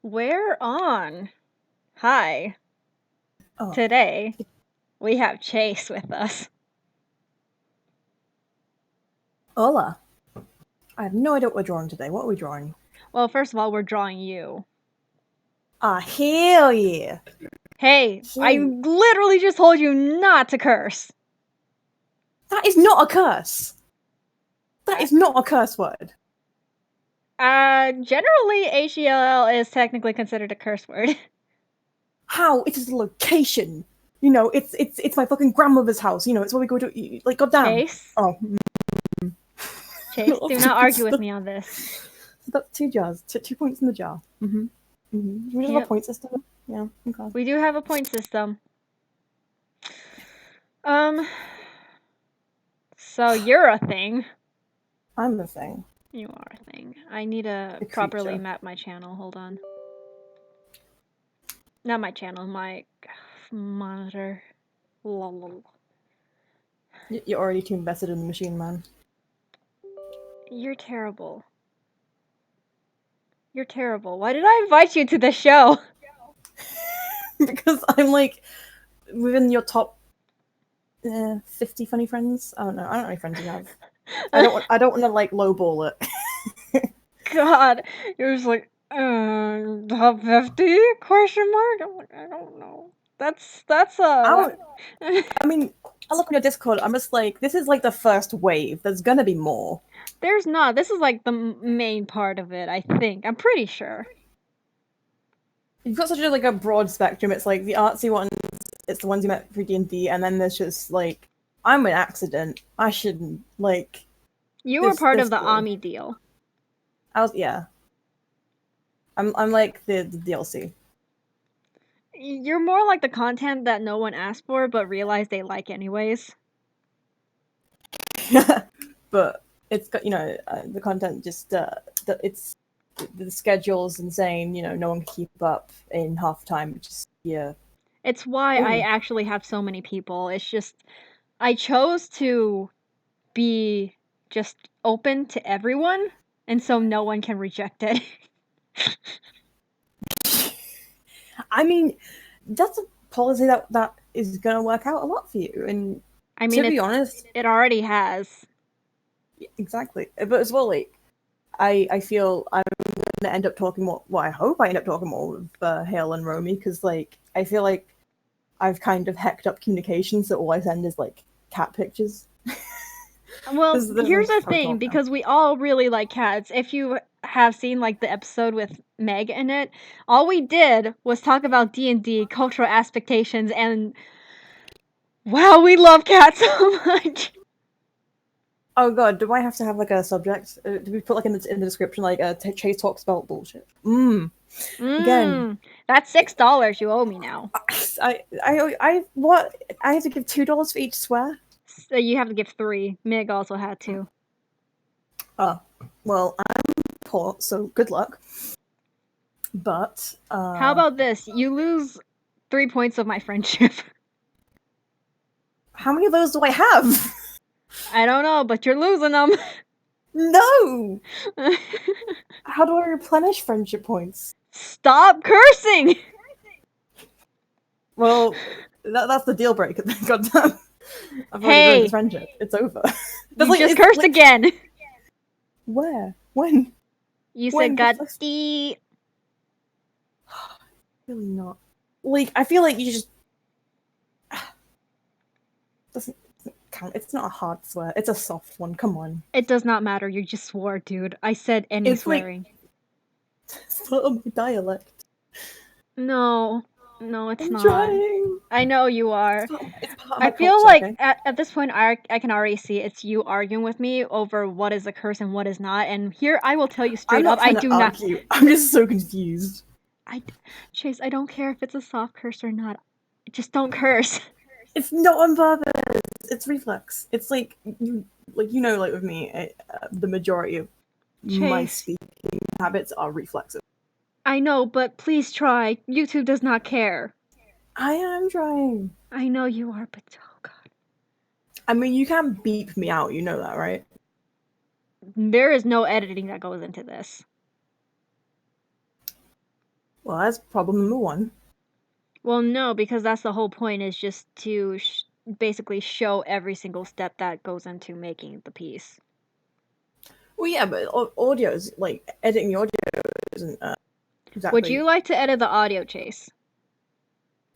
We're on. Hi. Oh, Today, we have Chase with us. hola. I have no idea what we're drawing today. What are we drawing? Well, first of all, we're drawing you. Ah, hell yeah. Hey, I literally just told you not to curse. That is not a curse. That is not a curse word. Generally, HELL is technically considered a curse word. How? It is a location. You know, it's my fucking grandmother's house. You know, it's where we go to, like, goddamn. Chase? Oh. Chase, do not argue with me on this. That's 2 jars. 2 points in the jar. Mm-hmm. Mm-hmm. We just have a point system. Yeah, okay. We do have a point system. So you're a thing. I'm a thing. You are a thing. I need to properly map my channel. Hold on. Not my channel, my monitor. Lol. You're already too invested in the machine, man. You're terrible. You're terrible. Why did I invite you to the show? Because I'm like within your top 50 funny friends. I don't know how many friends you have. I don't want to like lowball it. God, you're just like top 50 question mark. I don't know. That's I mean, I look on your Discord. I'm just like, this is like the first wave. There's gonna be more. There's not. This is like the main part of it. I think. I'm pretty sure. You've got such a like a broad spectrum. It's like the artsy ones. It's the ones you met through D&D, and then there's just like, I'm an accident. I shouldn't like. You were part of the Ami deal. Yeah. I'm like the DLC. You're more like the content that no one asked for, but realized they like anyways. But it's got, you know, the content just it's the schedule's insane. You know, no one can keep up in half the time. Which is It's why I actually have so many people. It's just I chose to be just open to everyone, and so no one can reject it. I mean, that's a policy that is going to work out a lot for you. And I mean, to be honest, it already has. Exactly. But as well, like, I feel I'm going to end up talking more. Well, I hope I end up talking more with Hale and Romy, because like I feel like I've kind of hecked up communications, so all I send is like cat pictures. Well, here's the thing, because we all really like cats. If you have seen like the episode with Meg in it, all we did was talk about D&D, cultural expectations, and wow, we love cats so much. Oh god, do I have to have like a subject? Do we put like in the description like Chase talks about bullshit? Again, that's $6 you owe me now. What? I have to give $2 for each swear. So you have to give 3. Mig also had to. Oh, well, I'm poor, so good luck. But how about this? You lose 3 points of my friendship. How many of those do I have? I don't know, but you're losing them. No! How do I replenish friendship points? Stop cursing! Well, that's the deal breaker then, goddamn. I've already ruined the friendship. It's over. You just cursed again! Where? When? You said "Gatti." Really not. Like, I feel like you just... doesn't count. It's not a hard swear. It's a soft one. Come on. It does not matter. You just swore, dude. I said any swearing. Like, it's not my dialect. No, it's I'm not. Trying. I know you are. It's part of I feel culture, like okay? at this point, I can already see it's you arguing with me over what is a curse and what is not. And here, I will tell you straight up, I do not. I'm just so confused. Chase, I don't care if it's a soft curse or not. Just don't curse. It's not on purpose. It's reflex. It's like you know, like with me, the majority of my speaking habits are reflexive. I know, but please try. YouTube does not care. I am trying. I know you are, but oh god. I mean, you can beep me out. You know that, right? There is no editing that goes into this. Well, that's problem number one. Well, no, because that's the whole point, is just to basically show every single step that goes into making the piece. Well, yeah, but audio's like editing the audio isn't exactly. Would you like to edit the audio, Chase?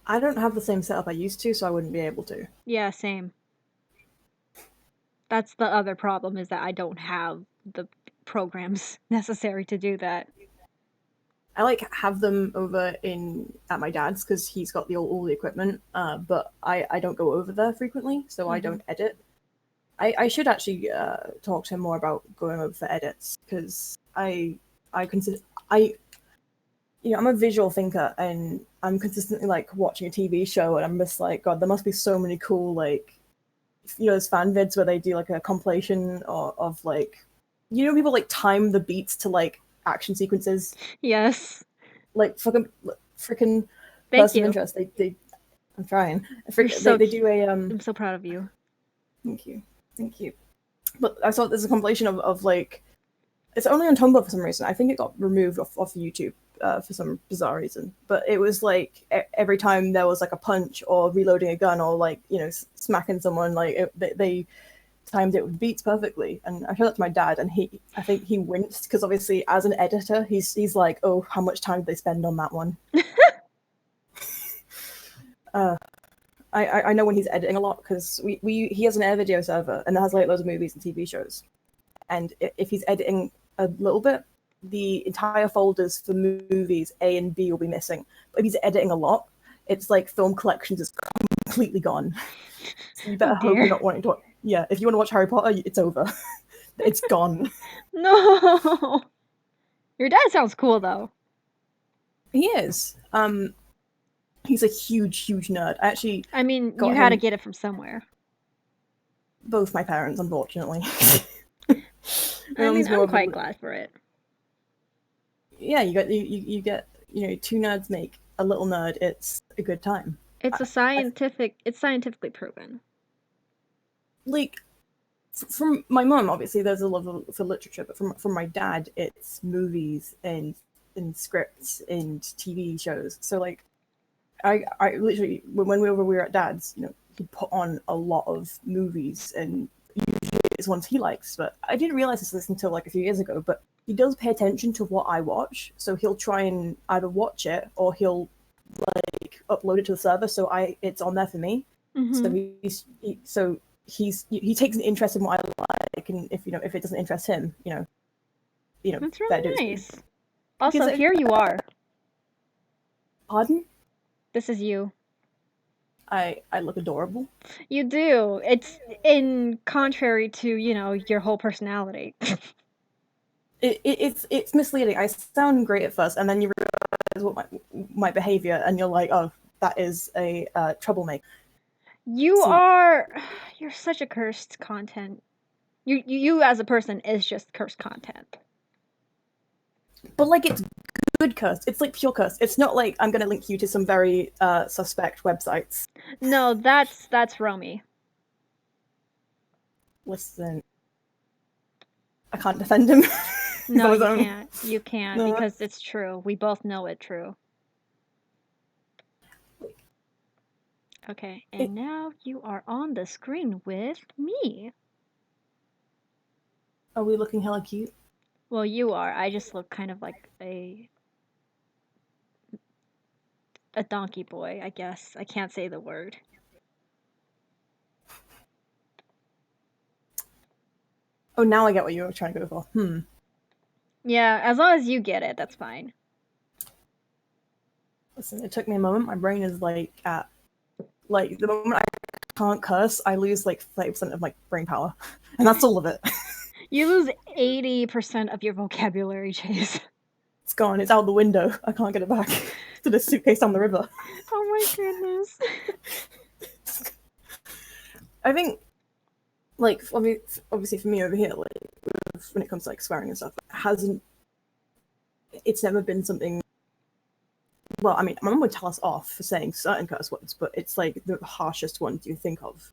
I don't have the same setup I used to, so I wouldn't be able to. Yeah, same. That's the other problem, is that I don't have the programs necessary to do that. I like have them over at my dad's because he's got all the equipment, but I don't go over there frequently, so I don't edit. I should actually talk to him more about going over for edits because I consider I'm a visual thinker and I'm consistently like watching a TV show and I'm just like, God, there must be so many cool like those fan vids where they do like a compilation of like people like time the beats to like action sequences. Yes. Like fucking freaking Thank person you. of interest. They I'm trying. They do a I'm so proud of you. Thank you. But I saw there's a compilation of like it's only on Tumblr for some reason. I think it got removed off YouTube for some bizarre reason. But it was like every time there was like a punch or reloading a gun or like smacking someone, like they timed it with beats perfectly. And I showed that to my dad, and I think he winced because obviously as an editor, he's like, oh, how much time did they spend on that one? I know when he's editing a lot because he has an Air video server and that has like loads of movies and TV shows. And if he's editing a little bit, the entire folders for movies A and B will be missing. But if he's editing a lot, it's like film collections is completely gone. So you better hope you're not wanting to. Yeah, if you want to watch Harry Potter, it's over. It's gone. No. Your dad sounds cool though. He is. He's a huge nerd. I mean, you had to get it from somewhere. Both my parents, unfortunately. I mean, I'm quite glad for it. Yeah, you get two nerds make a little nerd. It's a good time. It's scientifically proven. Like from my mom, obviously there's a love for literature, but from my dad, it's movies and scripts and TV shows. So like, I literally when we were at dad's, he put on a lot of movies and usually it's ones he likes. But I didn't realize this until like a few years ago. But he does pay attention to what I watch, so he'll try and either watch it or he'll like upload it to the server, so it's on there for me. Mm-hmm. So he takes an interest in what I like, and if it doesn't interest him, that's really nice. Also, here you are. Pardon? This is you. I look adorable. You do. It's in contrary to your whole personality. It's misleading. I sound great at first, and then you realize what my behavior, and you're like, oh, that is a troublemaker. You're such a cursed content. You as a person is just cursed content. But like it's good curse. It's like pure curse. It's not like I'm gonna link you to some very suspect websites. No, that's Romy. Listen, I can't defend him. No, you can't. You can't no. Because it's true. We both know it's true. Okay, and now you are on the screen with me. Are we looking hella cute? Well, you are. I just look kind of like a donkey boy, I guess. I can't say the word. Oh, now I get what you were trying to go for. Yeah, as long as you get it, that's fine. Listen, it took me a moment. My brain is like at the moment I can't curse, I lose like 30% of my brain power, and that's all of it. You lose 80% of your vocabulary, Chase. It's gone. It's out the window. I can't get it back to the suitcase down the river. Oh my goodness. I think, like, obviously for me over here, like, when it comes to like swearing and stuff, it's never been something. Well, I mean, my mum would tell us off for saying certain curse words, but it's like the harshest ones you think of.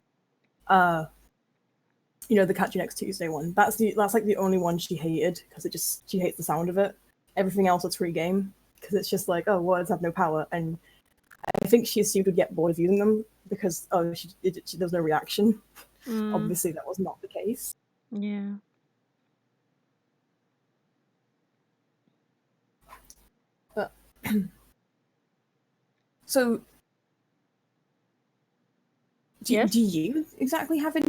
The Catch You Next Tuesday one. That's like the only one she hated because she hates the sound of it. Everything else is free game. because it's just like, oh, words have no power, and I think she assumed we'd get bored of using them because there was no reaction. Obviously, that was not the case. Yeah. But so, Yes? do you exactly have any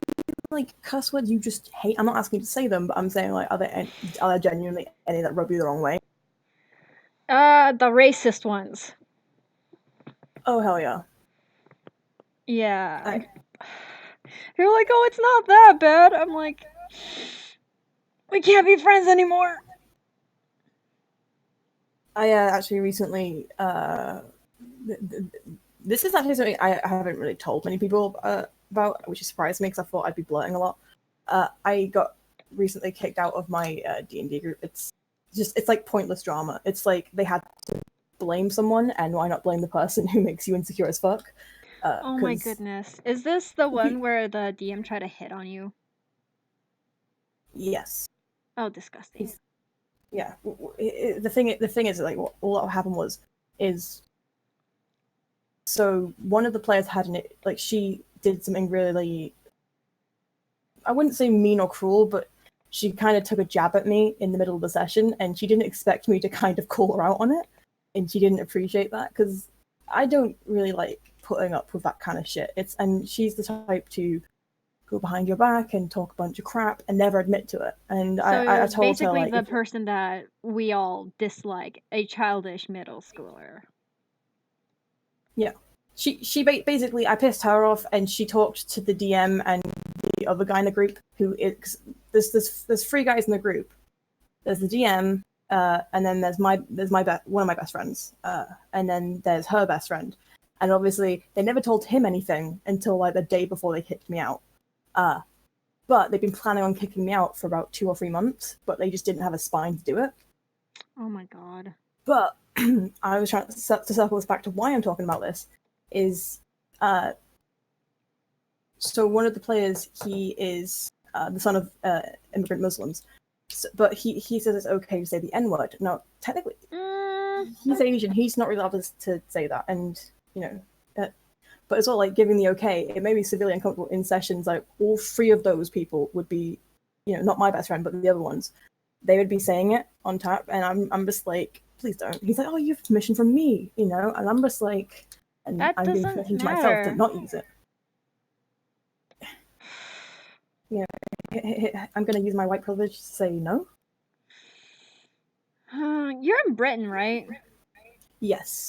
like curse words you just hate? I'm not asking you to say them, but I'm saying like, are there genuinely any that rub you the wrong way? The racist ones. Oh hell yeah. Yeah. You're like, oh, it's not that bad. I'm like, we can't be friends anymore. I actually recently this is actually something I haven't really told many people about, which surprised me because I thought I'd be blurting a lot. I got recently kicked out of my D&D group. It's like pointless drama. It's like they had to blame someone, and why not blame the person who makes you insecure as fuck? Oh my goodness. Is this the one where the DM tried to hit on you? Yes. Oh, disgusting. Yeah. The thing is, like, what happened is so one of the players had she did something really, I wouldn't say mean or cruel, but she kind of took a jab at me in the middle of the session, and she didn't expect me to kind of call her out on it, and she didn't appreciate that because I don't really like putting up with that kind of shit. And she's the type to go behind your back and talk a bunch of crap and never admit to it. And So I told her, basically like, the person that we all dislike, a childish middle schooler. yeah. She basically, I pissed her off, and she talked to the DM and the other guy in the group who is there's three guys in the group. There's the DM, and then there's one of my best friends, and then there's her best friend. And obviously, they never told him anything until like the day before they kicked me out. But they've been planning on kicking me out for about 2 or 3 months, but they just didn't have a spine to do it. Oh my god. But I was trying to circle this back to why I'm talking about this. Is so one of the players, he is the son of immigrant Muslims, but he says it's okay to say the N word. Now, technically, he's Asian. He's not really allowed to say that, and but it's all like giving the okay. It made me severely uncomfortable in sessions. Like all three of those people would be, not my best friend, but the other ones. They would be saying it on tap, and I'm just like, please don't. He's like, oh, you have permission from me, and I'm just like, and That I'm giving doesn't permission to myself to matter. not use it. I'm gonna use my white privilege to say no. You're in Britain, right? Yes.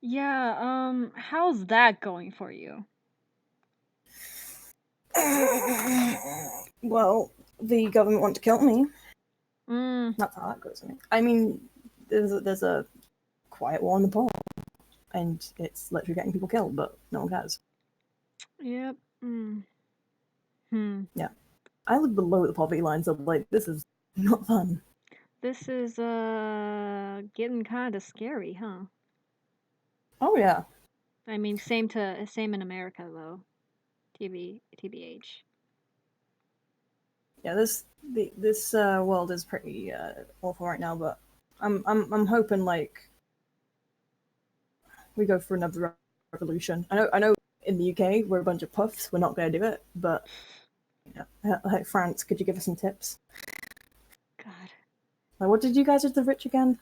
Yeah, how's that going for you? Well, the government want to kill me. Mm. That's how that goes. I mean, there's a quiet war in the pole, and it's literally getting people killed, but no one cares. Yep. Yeah. I live below the poverty line, so like this is not fun. This is getting kind of scary, huh? Oh yeah. I mean, same in America though. TBH. Yeah, this world is pretty awful right now, but I'm hoping like we go for another revolution. I know in the UK we're a bunch of puffs. We're not going to do it, but like France, could you give us some tips? God. Like, what did you guys do to the rich again?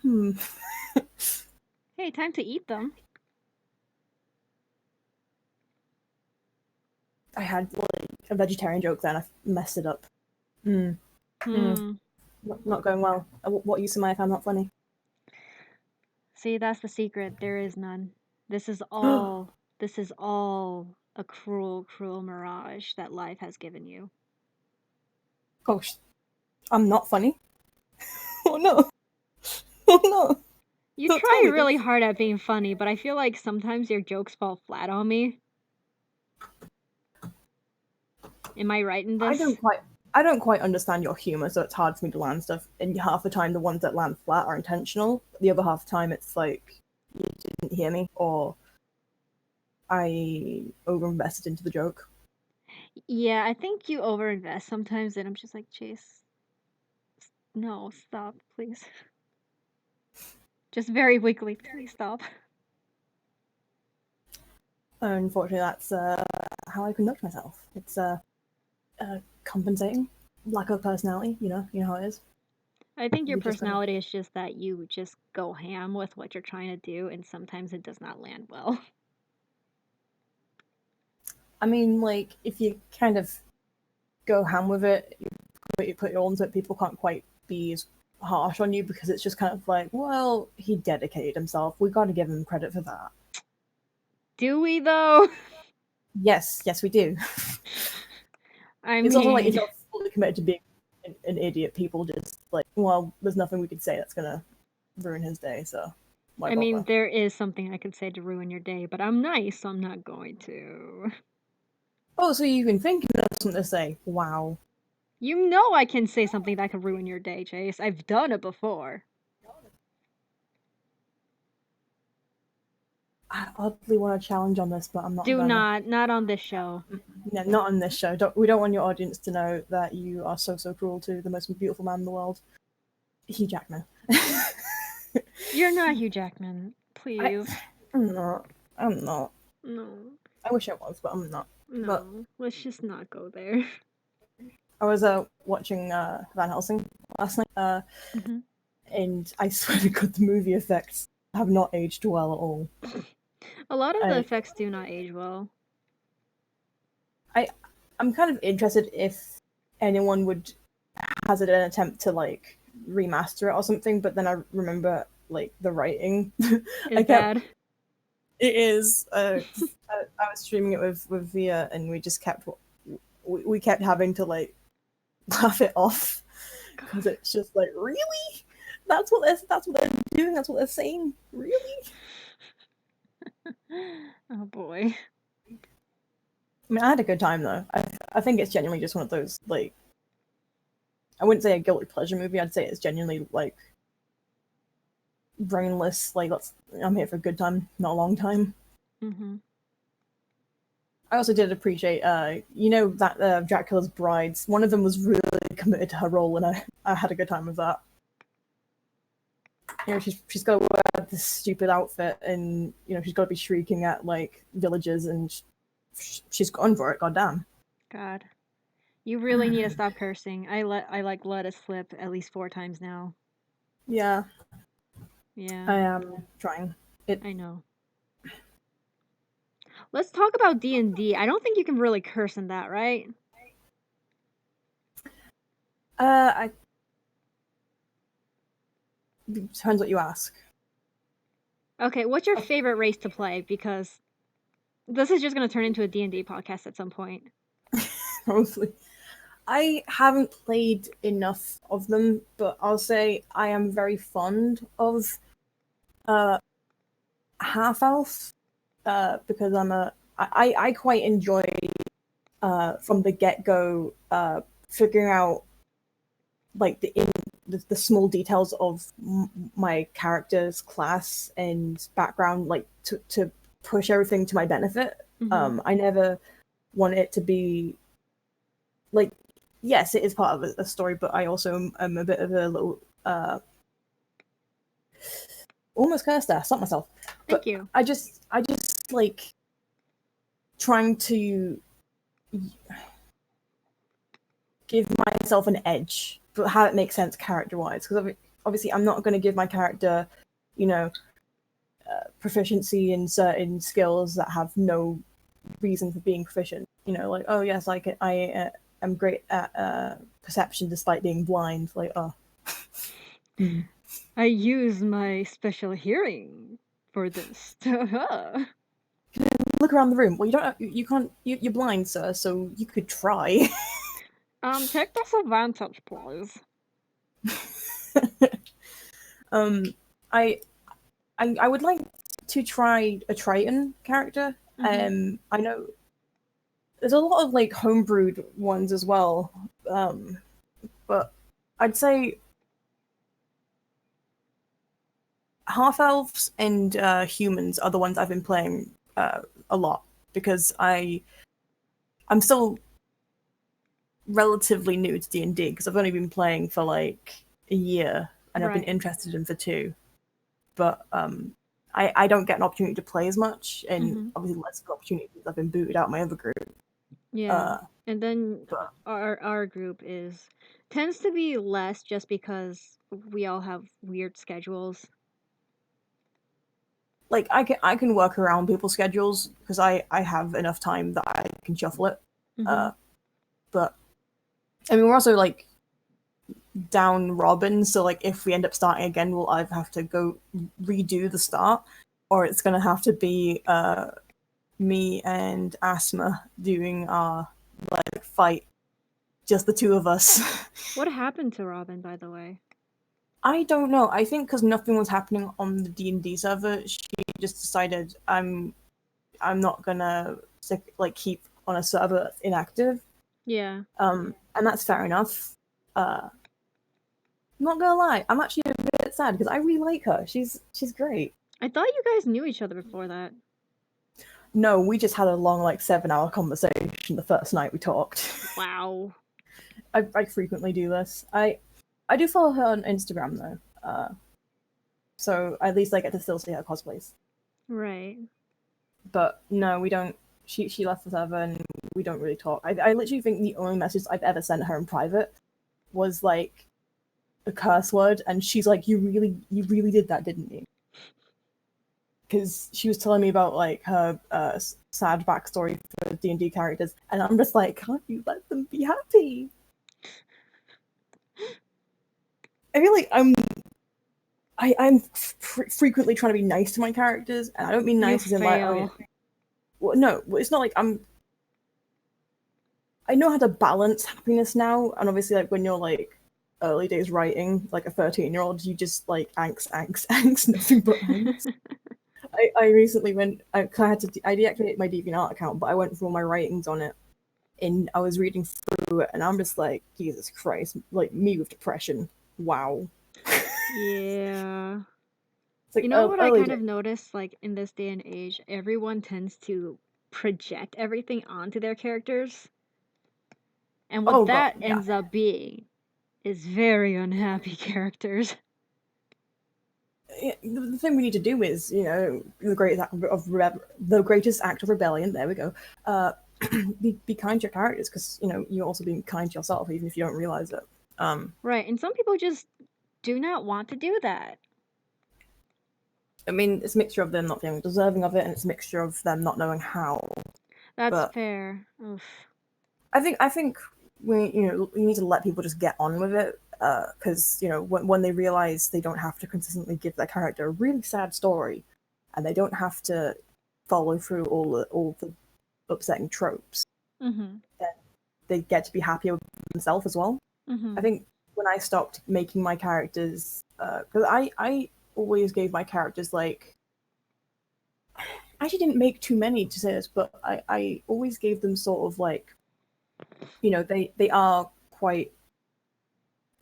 Hey, time to eat them. I had like a vegetarian joke then. I messed it up. Not going well. What use am I if I'm not funny? See, that's the secret. There is none. This is all a cruel, cruel mirage that life has given you. Gosh, I'm not funny. Oh no. Oh no. You Don't try tell me really this. hard at being funny, but I feel like sometimes your jokes fall flat on me. Am I right in this? I don't quite understand your humor, so it's hard for me to land stuff. And half the time, the ones that land flat are intentional. The other half the time, it's like you didn't hear me, or I overinvested into the joke. Yeah, I think you overinvest sometimes, and I'm just like, Chase, no, stop, please. Just very weakly. Please stop. Unfortunately, that's how I conduct myself. It's compensating lack of personality. You know how it is. I think your You just gotta. personality is just that you just go ham with what you're trying to do, and sometimes it does not land well. I mean, like if you kind of go ham with it, you put your all into it. People can't quite be as harsh on you because it's just kind of like, well, he dedicated himself. We got to give him credit for that. Do we though? Yes, we do. It's also like if you're fully committed to being an idiot, people just like, well, there's nothing we could say that's gonna ruin his day. So, why bother? there is something I could say to ruin your day, but I'm nice, so I'm not going to. Oh, so you've been thinking of something to say? Wow. You know I can say something that could ruin your day, Chase. I've done it before. I oddly want to challenge on this, but I'm not. Do not on this show. No, not on this show. We don't want your audience to know that you are so cruel to the most beautiful man in the world, Hugh Jackman. You're not Hugh Jackman. Please. I'm not. No. I wish I was, but I'm not. No. But let's just not go there. I was watching Van Helsing last night, and I swear to God, the movie effects have not aged well at all. A lot of the effects do not age well. I'm kind of interested if anyone would hazard an attempt to like remaster it or something, but then I remember like the writing. Bad. It is. I was streaming it with Via, and we just kept having to like laugh it off because it's just like, really, that's what they're doing. That's what they're saying. Really? Oh boy. I mean, I had a good time though. I think it's genuinely just one of those like, I wouldn't say a guilty pleasure movie. I'd say it's genuinely like brainless. Like, I'm here for a good time, not a long time. I also did appreciate, that Dracula's brides. One of them was really committed to her role, and I had a good time with that. You know, she's got to wear this stupid outfit, and she's got to be shrieking at like villagers, and she's gone for it. Goddamn. God, you really need to stop cursing. I let it slip at least 4 times now. Yeah. Yeah. I am trying. I know. Let's talk about D&D. I don't think you can really curse in that, right? Depends what you ask. Okay, what's your favorite race to play? Because this is just going to turn into a D&D podcast at some point. Probably. I haven't played enough of them, but I'll say I am very fond of half-elf because I quite enjoy from the get-go figuring out like the small details of my character's class and background, like to push everything to my benefit. I never want it to be like, yes, it is part of a story, but I also am a bit of a little almost cursed there. Stop myself. Thank you. I just like trying to give myself an edge, but how it makes sense character-wise. Because obviously, I'm not going to give my character, proficiency in certain skills that have no reason for being proficient. Like, oh yes, I am great at perception despite being blind. Like, oh. I use my special hearing for this. Look around the room. Well, you can't. You're blind, sir. So you could try. Take this advantage, please. I would like to try a Triton character. I know there's a lot of like homebrewed ones as well, but I'd say half elves and humans are the ones I've been playing a lot because I'm still relatively new to D&D because I've only been playing for like a year and I've been interested in for 2. but I don't get an opportunity to play as much, and Mm-hmm. obviously less opportunities. I've been booted out of my other group. Yeah. Uh, And then but our group is tends to be less just because we all have weird schedules. like I can work around people's schedules because I have enough time that I can shuffle it. Mm-hmm. Uh, but I mean, we're also like down Robin, so like if we end up starting again, we'll either have to go redo the start, or it's gonna have to be me and Asma doing our like fight, just the two of us. What happened to Robin, by the way? I don't know. I think because nothing was happening on the D&D server, she just decided I'm not gonna like keep on a server that's inactive. Yeah. And that's fair enough. I'm not gonna lie, I'm actually a bit sad because I really like her. She's great. I thought you guys knew each other before that. No, we just had a long like 7-hour conversation the first night we talked. Wow. I frequently do this. I do follow her on Instagram though. So at least I get to still see her cosplays. Right. But no, we don't. She left the server and we don't really talk. I literally think the only message I've ever sent her in private was like a curse word, and she's like, you really did that, didn't you?" Because she was telling me about like her sad backstory for D&D characters, and I'm just like, can't you let them be happy? I feel like I'm frequently trying to be nice to my characters, and I don't mean You nice as in like, oh yeah. fail. Well, no, it's not like I know how to balance happiness now, and obviously, like when you're like early days writing, like a 13-year-old, you just like angst, angst, angst, nothing but angst. I recently went, I deactivated my DeviantArt account, but I went through all my writings on it, and I was reading through it, and I'm just like, Jesus Christ, like me with depression. Wow. Yeah. It's like You know what I early kind days. of noticed, like in this day and age, everyone tends to project everything onto their characters, and what Oh god, that yeah. ends up being is very unhappy characters. The thing we need to do is, the greatest act the greatest act of rebellion. There we go. Be kind to your characters because you're also being kind to yourself, even if you don't realize it. Right, and some people just do not want to do that. I mean, it's a mixture of them not feeling deserving of it, and it's a mixture of them not knowing how. That's But fair. Oof. I think we you need to let people just get on with it because when they realize they don't have to consistently give their character a really sad story, and they don't have to follow through all the upsetting tropes, Mm-hmm. then they get to be happier with themselves as well. I Mm-hmm. think when I stopped making my characters, because I always gave my characters like I actually didn't make too many to say this, but I always gave them sort of like they are quite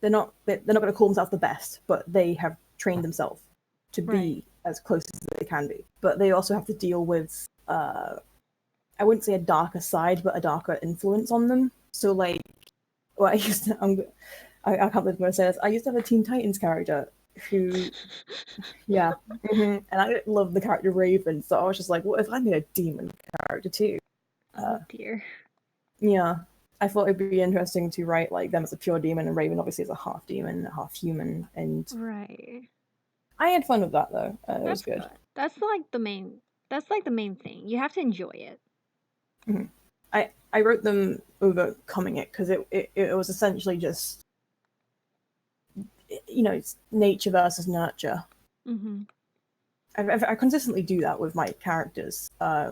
they're not going to call themselves the best, but they have trained themselves to Right. be as close as they can be. But they also have to deal with I wouldn't say a darker side, but a darker influence on them. So like, well, I can't believe I'm going to say this. I used to have a Teen Titans character who, yeah, and I love the character Raven. So I was just like, what if I made a demon character too? Oh dear. Yeah, I thought it'd be interesting to write like them as a pure demon, and Raven obviously is a half demon, half human, and Right. I had fun with that though. It was That's good. good. That's like the main thing. You have to enjoy it. Mhm. I wrote them overcoming it because it was essentially just it's nature versus nurture. Mm-hmm. I consistently do that with my characters. I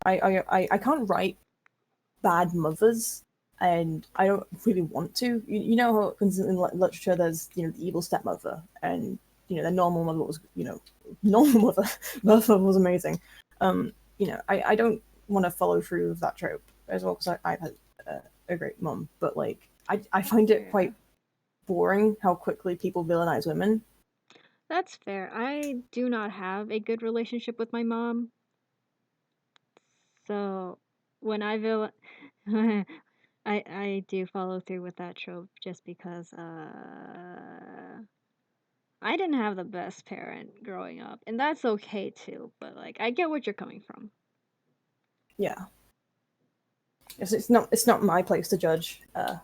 can't write bad mothers, and I don't really want to. You know how consistently in literature there's the evil stepmother, and the normal mother was normal mother was amazing. I don't want to follow through with that trope as well because I've had a great mom, but like I find it Yeah. quite boring how quickly people villainize women. That's fair. I do not have a good relationship with my mom, so when I villain, I do follow through with that trope just because I didn't have the best parent growing up, and that's okay too, but like I get what you're coming from. Yeah. It's not my place to judge. But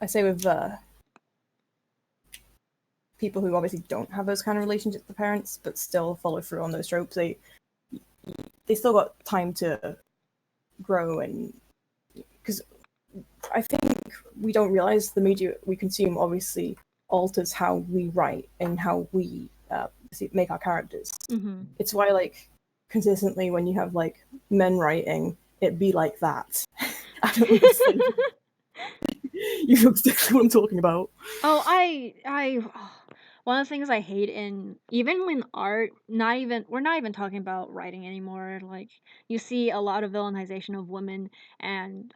I say with people who obviously don't have those kind of relationships with parents, but still follow through on those tropes, they still got time to grow, and because I think we don't realize the media we consume obviously alters how we write and how we make our characters. Mm-hmm. It's why like consistently when you have like men writing, it be like that. I don't understand. You know exactly what I'm talking about. Oh, one of the things I hate in even when art, we're not even talking about writing anymore. Like you see a lot of villainization of women and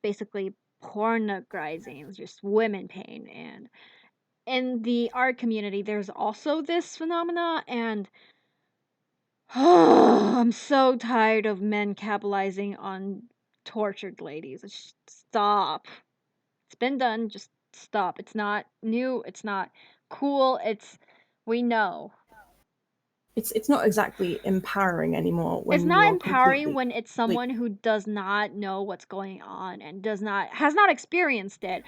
basically pornogrizing just women pain. And in the art community, there's also this phenomena, and I'm so tired of men capitalizing on tortured ladies. Just stop. It's been done. Just stop. It's not new. It's not cool. We know. It's not exactly empowering anymore It's when not you're empowering completely when it's like someone who does not know what's going on and has not experienced it.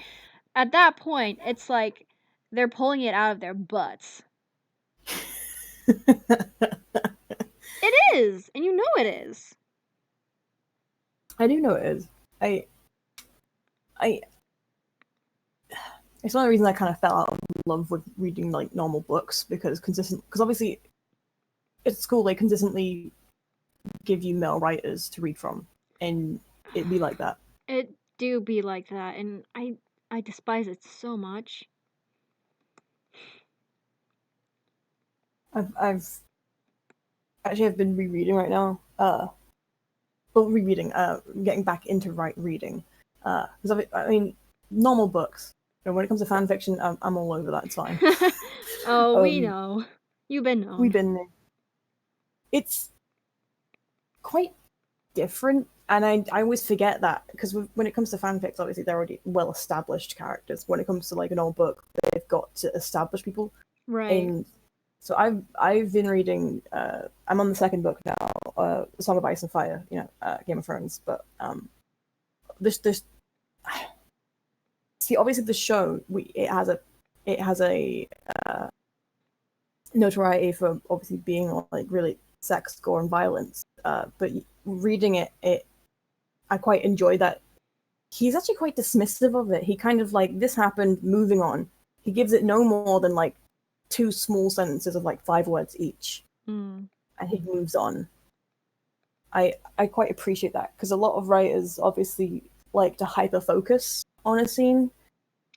At that point, it's like they're pulling it out of their butts. It is, and you know it is. I do know it is. I it's one of the reasons I kind of fell out of love with reading like normal books because obviously at school they consistently give you male writers to read from, and it'd be like that. It do be like that, and I despise it so much. I've actually I've been rereading right now. Rereading. Getting back into reading. Because I mean, normal books. You know, when it comes to fan fiction, I'm all over that. It's fine. Oh, we know. You've been We've known. been. It's quite different, and I always forget that because when it comes to fanfics, obviously they're already well established characters. When it comes to like an old book, they've got to establish people. Right. And so I've been reading. I'm on the second book now, Song of Ice and Fire. Game of Thrones. But this see obviously the show it has a notoriety for obviously being like really sex, gore, and violence. But reading it I quite enjoy that. He's actually quite dismissive of it. He kind of like this happened, moving on. He gives it no more than like two small sentences of like 5 words each, and he moves on. I quite appreciate that because a lot of writers obviously like to hyper focus on a scene,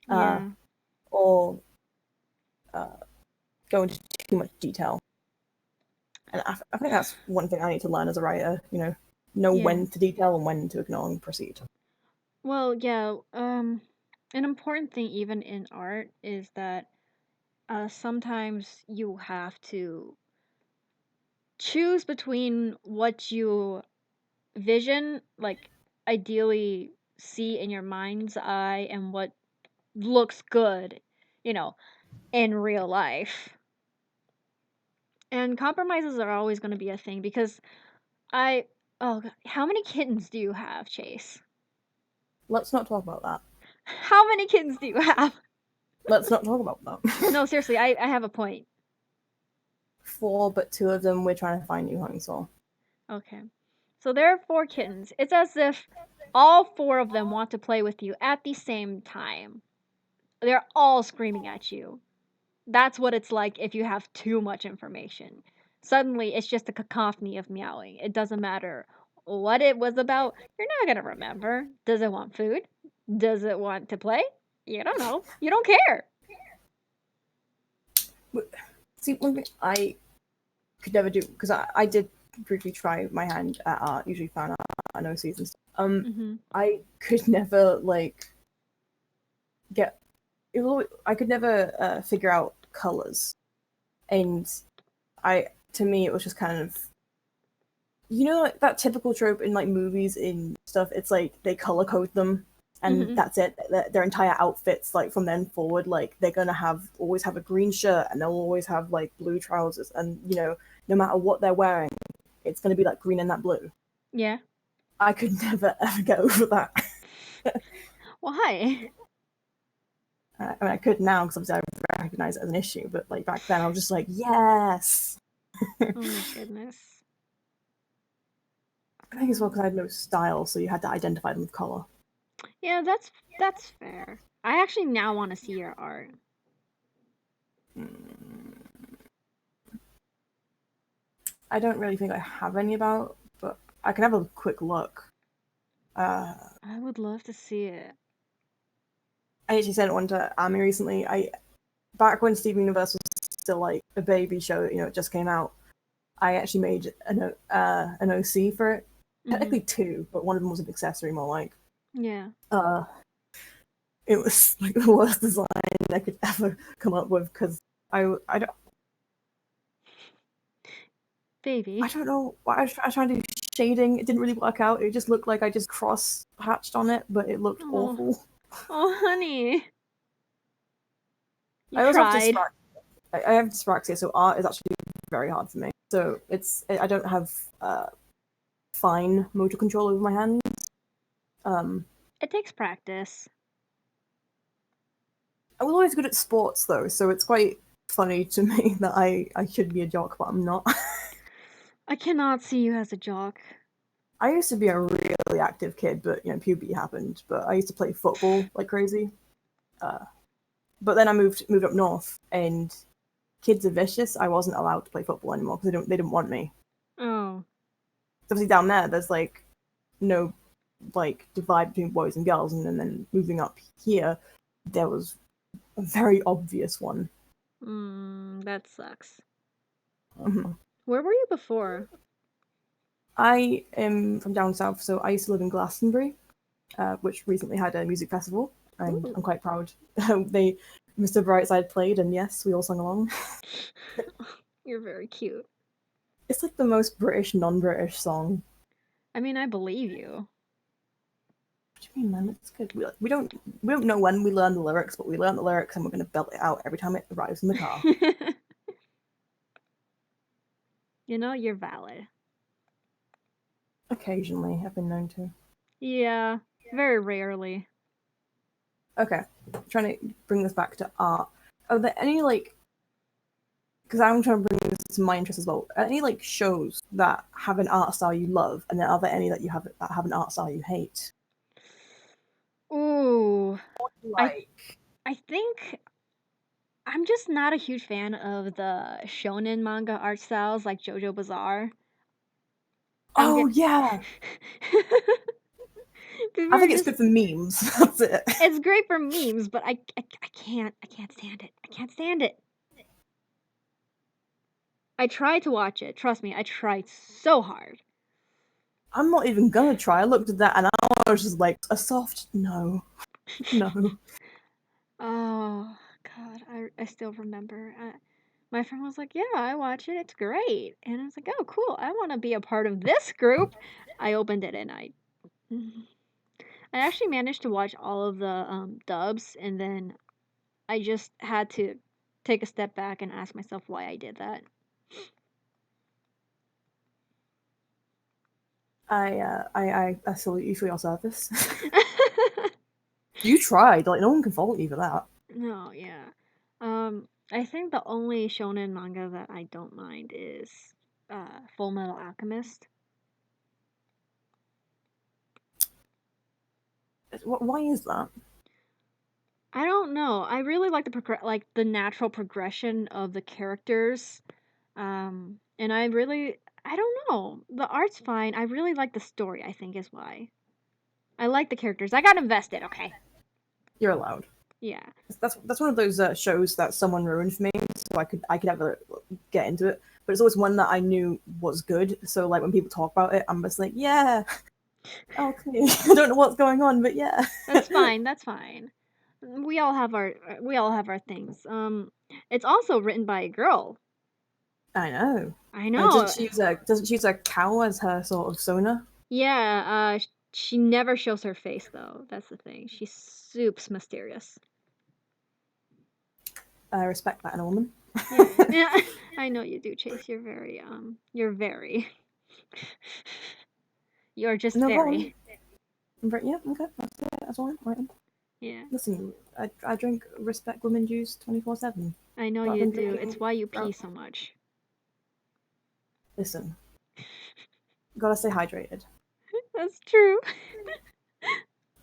Yeah. or go into too much detail. And I think that's one thing I need to learn as a writer. Know Yeah. when to detail and when to ignore and proceed. Well, yeah, an important thing even in art is that sometimes you have to choose between what you vision, like ideally see in your mind's eye, and what looks good, you know, in real life. And compromises are always going to be a thing because oh, how many kittens do you have, Chase? Let's not talk about that. How many kittens do you have? Let's not talk about that. No, seriously, I have a point. 4, but 2 of them we're trying to find Yu Hong Sol. Okay. So there are 4 kittens. It's as if all 4 of them want to play with you at the same time. They're all screaming at you. That's what it's like if you have too much information. Suddenly, it's just a cacophony of meowing. It doesn't matter what it was about. You're not going to remember. Does it want food? Does it want to play? You don't know. You don't care. See, one thing I could never do, because I did briefly try my hand at art, usually fan art, I know seasons. I could never like get. I could never figure out colors, and to me it was just kind of, like that typical trope in like movies and stuff. It's like they color code them, and Mhm. that's it. Their entire outfits, like from then forward, like they're gonna always have a green shirt, and they'll always have like blue trousers, and no matter what they're wearing, it's gonna be like green and that blue. Yeah. I could never ever get over that. Why? I mean, I could now because obviously I recognize it as an issue, but like back then, I was just like, yes. Oh my goodness. I think as well because I had no style, so you had to identify them with color. Yeah, that's fair. I actually now want to see your art. I don't really think I have any about, but I can have a quick look. I would love to see it. I actually sent one to Amy recently. Back when Steven Universe was still like a baby show, it just came out. I actually made an OC for it. Technically two, but one of them was an accessory, more like. Yeah. It was like the worst design I could ever come up with because I don't. Baby. I don't know why I was trying to do shading. It didn't really work out. It just looked like I just cross hatched on it, but it looked awful. Oh, honey. You I also tried. I have dyspraxia, so art is actually very hard for me. So I don't have fine motor control over my hands. It takes practice. I was always good at sports though, so it's quite funny to me that I should be a jock, but I'm not. I cannot see you as a jock. I used to be a really active kid, but puberty happened. But I used to play football like crazy. But then I moved up north, and kids are vicious. I wasn't allowed to play football anymore because they didn't want me. Oh. Obviously down there's like no like divide between boys and girls, and then moving up here, there was a very obvious one. That sucks. Mm-hmm. Where were you before? I am from down south, so I used to live in Glastonbury, which recently had a music festival, and I'm quite proud. Mr. Brightside played, and yes, we all sung along. You're very cute. It's like the most British, non-British song. I mean, I believe you. What do you mean, man? It's good. We don't know when we learn the lyrics, but we learn the lyrics, and we're gonna belt it out every time it arrives in the car. You're valid. Occasionally, I've been known to. Yeah, very rarely. Okay, trying to bring this back to art. Are there any because I'm trying to bring this to my interest as well. Are any shows that have an art style you love, and then are there any that have an art style you hate? Ooh. Like, I think I'm just not a huge fan of the shonen manga art styles like JoJo Bizarre. yeah. I think it's good for memes. That's it. It's great for memes, but I can't stand it. I can't stand it. I tried to watch it. Trust me, I tried so hard. I'm not even gonna try. I looked at that and I was just like, a soft no. No. Oh god, I still remember. My friend was like, "Yeah, I watch it. It's great." And I was like, "Oh, cool. I want to be a part of this group." I opened it and I actually managed to watch all of the dubs, and then I just had to take a step back and ask myself why I did that. I salute you for your service. You tried. No one can fault you for that. No, yeah. I think the only shonen manga that I don't mind is Full Metal Alchemist. Why is that? I don't know. I really like the natural progression of the characters. And I don't know. The art's fine. I really like the story, I think is why. I like the characters. I got invested, okay? You're allowed. Yeah. That's one of those shows that someone ruined for me, so I could ever get into it. But it's always one that I knew was good. So when people talk about it, I'm just like, yeah, okay. I don't know what's going on, but yeah. That's fine. That's fine. We all have our things. It's also written by a girl. I know. I know. Doesn't she use a cow as her sort of sonar? Yeah. She never shows her face, though. That's the thing. She's super mysterious. I respect that in a woman. Yeah, I know you do, Chase. You're very, you're just No, very. Yeah, okay, that's all right. Yeah. Listen, I drink respect women juice 24/7. I know you do. It's why you pee so much. Listen, gotta stay hydrated. That's true.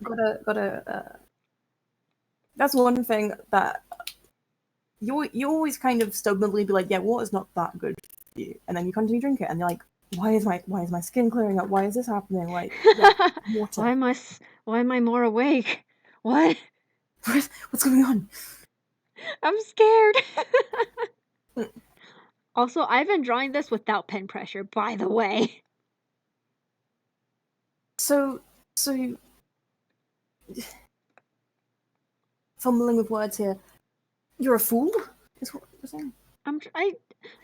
Gotta. That's one thing that you always kind of stubbornly be like, yeah, water's not that good for you, and then you continue to drink it, and you're like, why is my skin clearing up? Why is this happening? Like, yeah, water. Why am I more awake? What? What's going on? I'm scared. Also, I've been drawing this without pen pressure, by the way. So fumbling with words here. You're a fool, is what you're saying.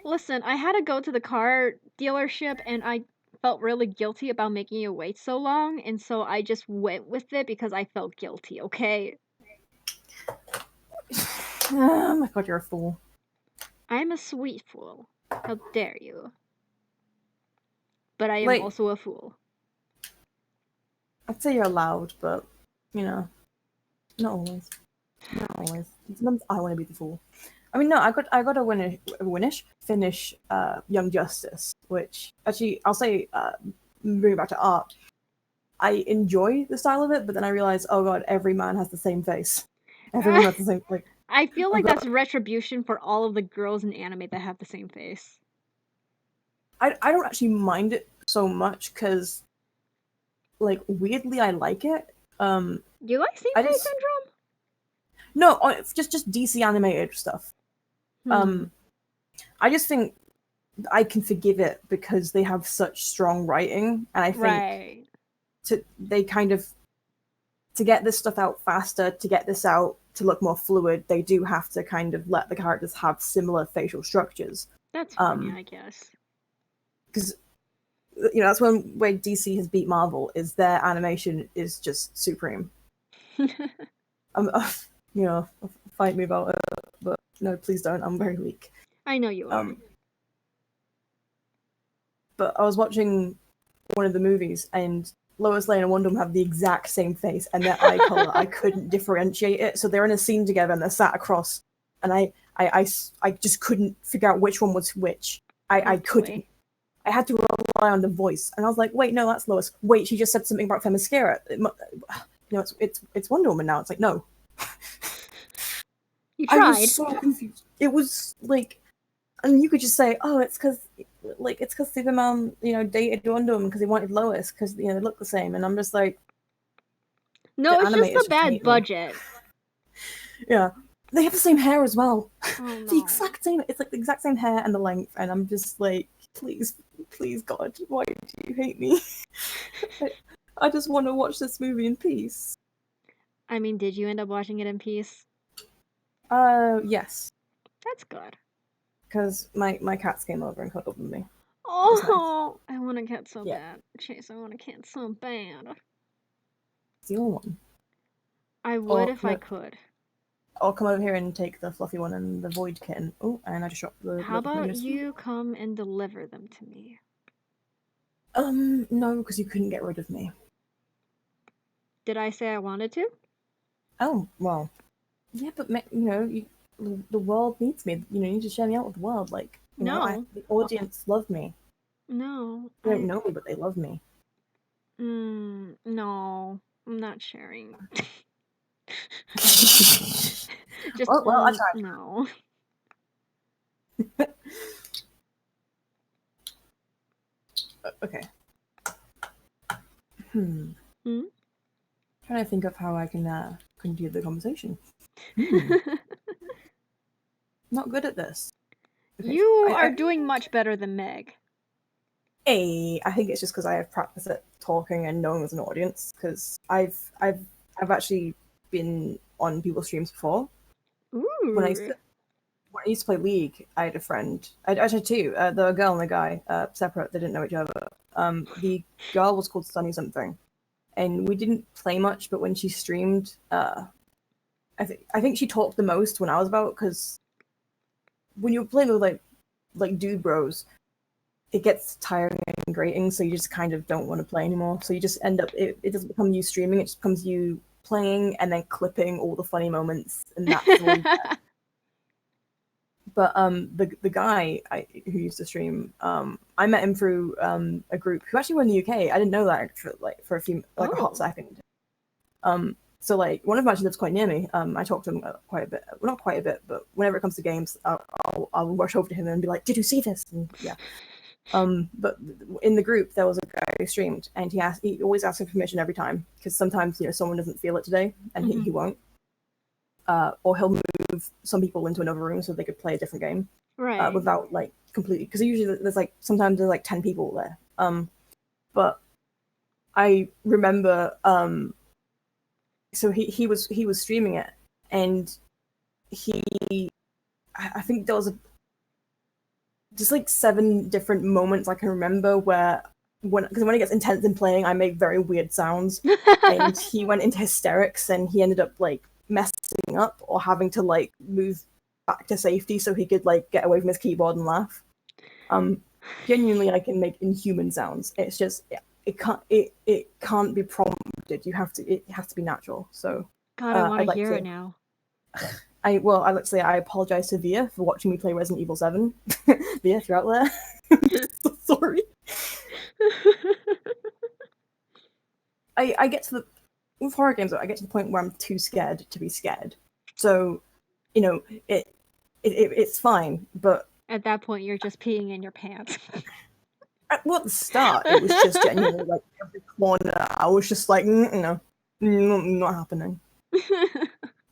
Listen, I had to go to the car dealership and I felt really guilty about making you wait so long, and so I just went with it because I felt guilty, okay? Oh my god, you're a fool. I'm a sweet fool. How dare you? But I am also a fool. I'd say you're loud, but, you know, not always. Not always. Sometimes I want to be the fool. I mean, no, I got to finish Young Justice, which actually I'll say, moving back to art, I enjoy the style of it, but then I realize, oh god, every man has the same face. Everyone has the same like. I feel like that's retribution for all of the girls in anime that have the same face. I don't actually mind it so much because, like, weirdly I like it. You like Same Face Syndrome? No, it's just DC animated stuff. I just think I can forgive it because they have such strong writing, and I think they kind of, to get this stuff out faster, to get this out to look more fluid, they do have to kind of let the characters have similar facial structures. That's funny, I guess. Because, you know, that's one way DC has beat Marvel, is their animation is just supreme. You know, fight me about it, but no, please don't. I'm very weak. I know you are. But I was watching one of the movies, and Lois Lane and Wonder Woman have the exact same face, and their eye color, I couldn't differentiate it. So they're in a scene together, and they're sat across, and I just couldn't figure out which one was which. I couldn't. I had to rely on the voice, and I was like, wait, no, that's Lois. Wait, she just said something about Themyscira. You know, it's Wonder Woman now. It's like, no. You tried. I was so confused. It was like, and you could just say, oh, it's because Superman, you know, dated Wonder Woman because he wanted Lois because, you know, they look the same, and I'm just like, no, it's just a bad budget. Yeah, they have the same hair as well. Oh, no. The exact same. It's like the exact same hair and the length, and I'm just like, please, God, why do you hate me? I just want to watch this movie in peace. I mean, did you end up watching it in peace? Yes. That's good. Because my cats came over and cuddled with me. Oh, nice. I want a cat so bad. Chase, I want a cat so bad. Steal one. I would if I could. I'll come over here and take the fluffy one and the void kitten. Oh, and I just dropped the... How about you come and deliver them to me? No, because you couldn't get rid of me. Did I say I wanted to? Oh, well. Yeah, but, you know, the world needs me. You know, you need to share me out with the world. Like, you know, the audience love me. No. They don't know me, but they love me. No. I'm not sharing. Just well, I tried. No. Okay. Trying to think of how I can continue the conversation. Not good at this. Okay, you are doing much better than Meg. I think it's just because I have practice at talking and knowing there's an audience. Because I've actually been on people's streams before. Ooh. When I used to play League, I had a friend. I actually two. The girl and the guy, separate. They didn't know each other. The girl was called Sunny something, and we didn't play much. But when she streamed, I think she talked the most when I was about, because when you're playing with like dude bros, it gets tiring and grating, so you just kind of don't want to play anymore. So you just end up, it doesn't become you streaming, it just becomes you playing and then clipping all the funny moments, and that's all you get. But the guy who used to stream, I met him through a group who actually were in the UK. I didn't know that for a few, like, a hot second. So like one of them actually lives quite near me. I talk to him quite a bit. Well, not quite a bit, but whenever it comes to games, I'll rush over to him and be like, "Did you see this?" And yeah. But in the group there was a guy who streamed, and he always asks for permission every time, because sometimes someone doesn't feel it today, and he won't. Or he'll move some people into another room so they could play a different game, right? Without like completely, because usually sometimes there's like 10 people there. But I remember, so he was streaming it, and I think there was just like 7 different moments I can remember where when it gets intense in playing, I make very weird sounds, and he went into hysterics, and he ended up like messing up or having to like move back to safety so he could like get away from his keyboard and laugh. Genuinely, I can make inhuman sounds. It's just it can't be prompted. It has to be natural. So God, I want to hear it now. I'd like to say I apologize to Via for watching me play Resident Evil 7. Via, if you're out there, I'm so sorry. I get to with horror games, I get to the point where I'm too scared to be scared. So, it's fine, but at that point, you're just peeing in your pants. At the start, it was just genuinely like every corner. I was just like, no, not happening.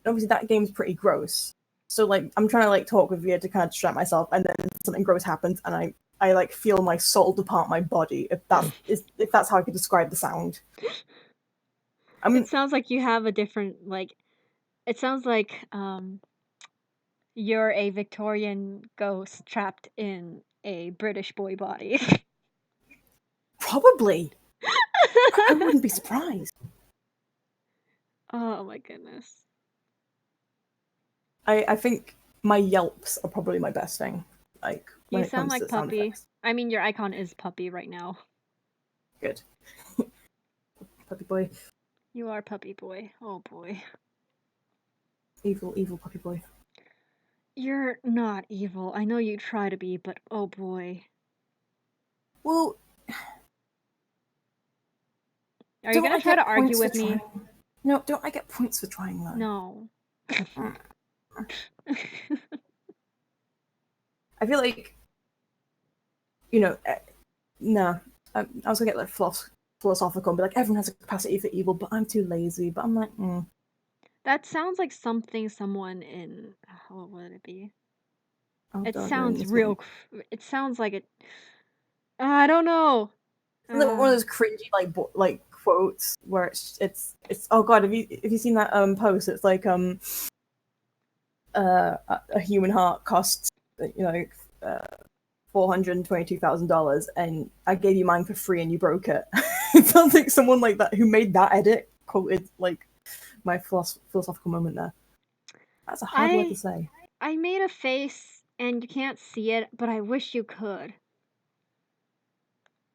Obviously, that game's pretty gross. So like, I'm trying to like talk with Via to kind of distract myself, and then something gross happens, and I like feel my soul depart my body. If that's how I could describe the sound. It sounds like you have a different, like, it sounds like you're a Victorian ghost trapped in a British boy body. Probably. I wouldn't be surprised. Oh my goodness. I think my yelps are probably my best thing. Like, when you sound like Puppy. I mean, your icon is Puppy right now. Good. Puppy boy. You are Puppy boy. Oh boy. Evil Puppy boy. You're not evil. I know you try to be, but oh boy. Well, are you gonna try to argue with me? No, don't I get points for trying though? No. I feel like, no. I was gonna get like philosophical and be like, everyone has a capacity for evil, but I'm too lazy. But I'm like, That sounds like something someone in, what would it be? It sounds real. It sounds like it. I don't know. One of those cringy like quotes where it's oh god, have you seen that post? It's like a human heart costs $422,000, and I gave you mine for free and you broke it. It sounds like someone like that who made that edit quoted like my philosophical moment there. That's a hard word to say. I made a face and you can't see it, but I wish you could.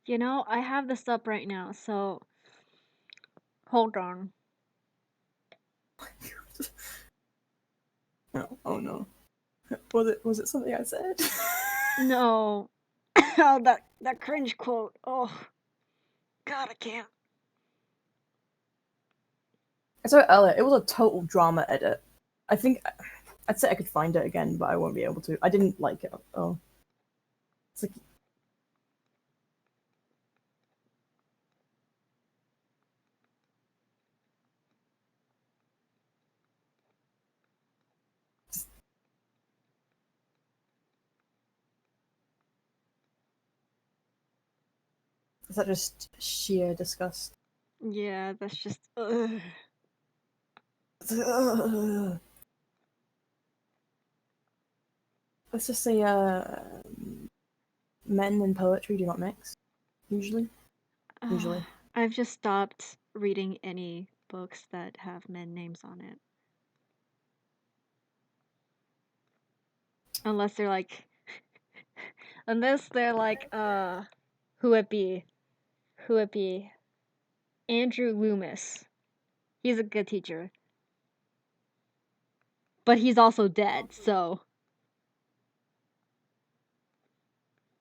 I have this up right now, so hold on. Oh no. Was it something I said? No. Oh, that cringe quote. Oh. God, I can't. I saw it earlier. It was a total drama edit. I think I'd say I could find it again, but I won't be able to. I didn't like it. Oh. It's like is that just sheer disgust? Yeah, that's just ugh. Let's just say men and poetry do not mix. Usually. I've just stopped reading any books that have men names on it. Unless they're like who it be? Who it be? Andrew Loomis. He's a good teacher. But he's also dead, so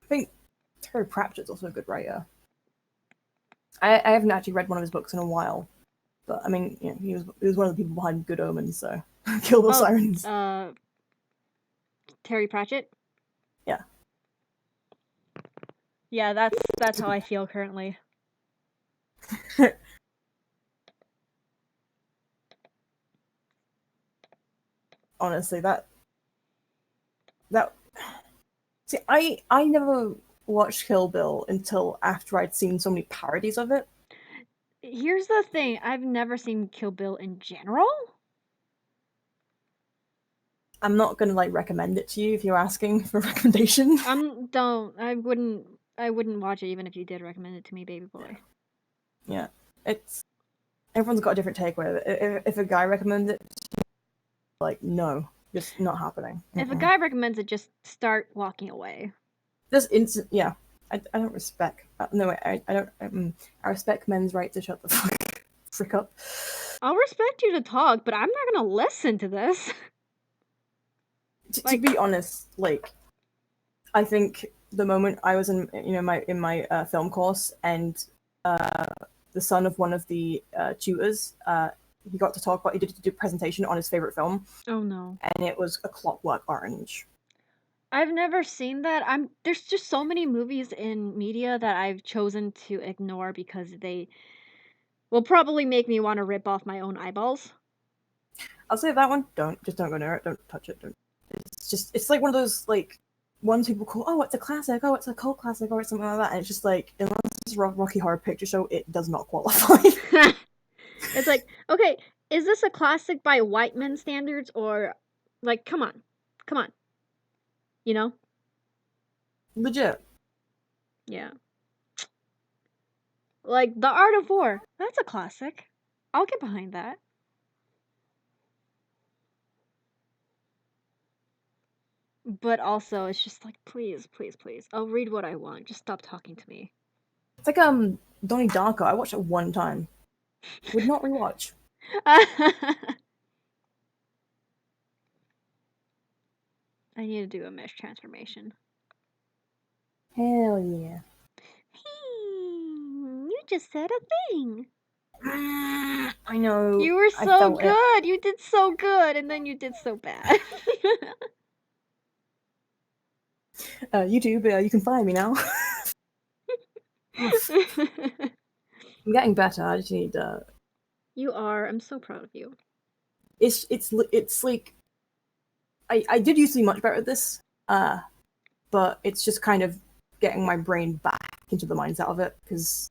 I think Terry Pratchett's also a good writer. I haven't actually read one of his books in a while, but I mean, you know, he was one of the people behind Good Omens, so Kill the Sirens. Terry Pratchett? Yeah. Yeah, that's how I feel currently. Honestly, that see, I never watched Kill Bill until after I'd seen so many parodies of it. Here's the thing, I've never seen Kill Bill in general. I'm not gonna like recommend it to you if you're asking for a recommendation. I wouldn't watch it even if you did recommend it to me, baby boy. Yeah. It's everyone's got a different take with it. If a guy recommends it, like no, just not happening. If a guy recommends it, just start walking away. Just instant, yeah. I don't respect. No, I don't. I respect men's right to shut the frick up. I'll respect you to talk, but I'm not gonna listen to this. To be honest, like, I think the moment I was in, my film course, and the son of one of the tutors, he got to talk about. He did a presentation on his favorite film. Oh no! And it was A Clockwork Orange. I've never seen that. There's just so many movies in media that I've chosen to ignore because they will probably make me want to rip off my own eyeballs. I'll say that one. Don't go near it. Don't touch it. Don't. It's like one of those like ones people call, oh, it's a classic, oh, it's a cult classic, or something like that. And it's just like, unless it's Rocky Horror Picture Show, it does not qualify. It's like, okay, is this a classic by white men standards, or like, come on, you know? Legit. Yeah. Like The Art of War, that's a classic. I'll get behind that. But also, it's just like, please, please, please. I'll read what I want. Just stop talking to me. It's like Donnie Darko. I watched it one time. Would not rewatch. I need to do a mesh transformation. Hell yeah. You just said a thing. I know. You were so good. You did so good, and then you did so bad. YouTube, you can find me now. I'm getting better. I just need. You are. I'm so proud of you. It's like I did used to be much better at this, but it's just kind of getting my brain back into the mindset of it, because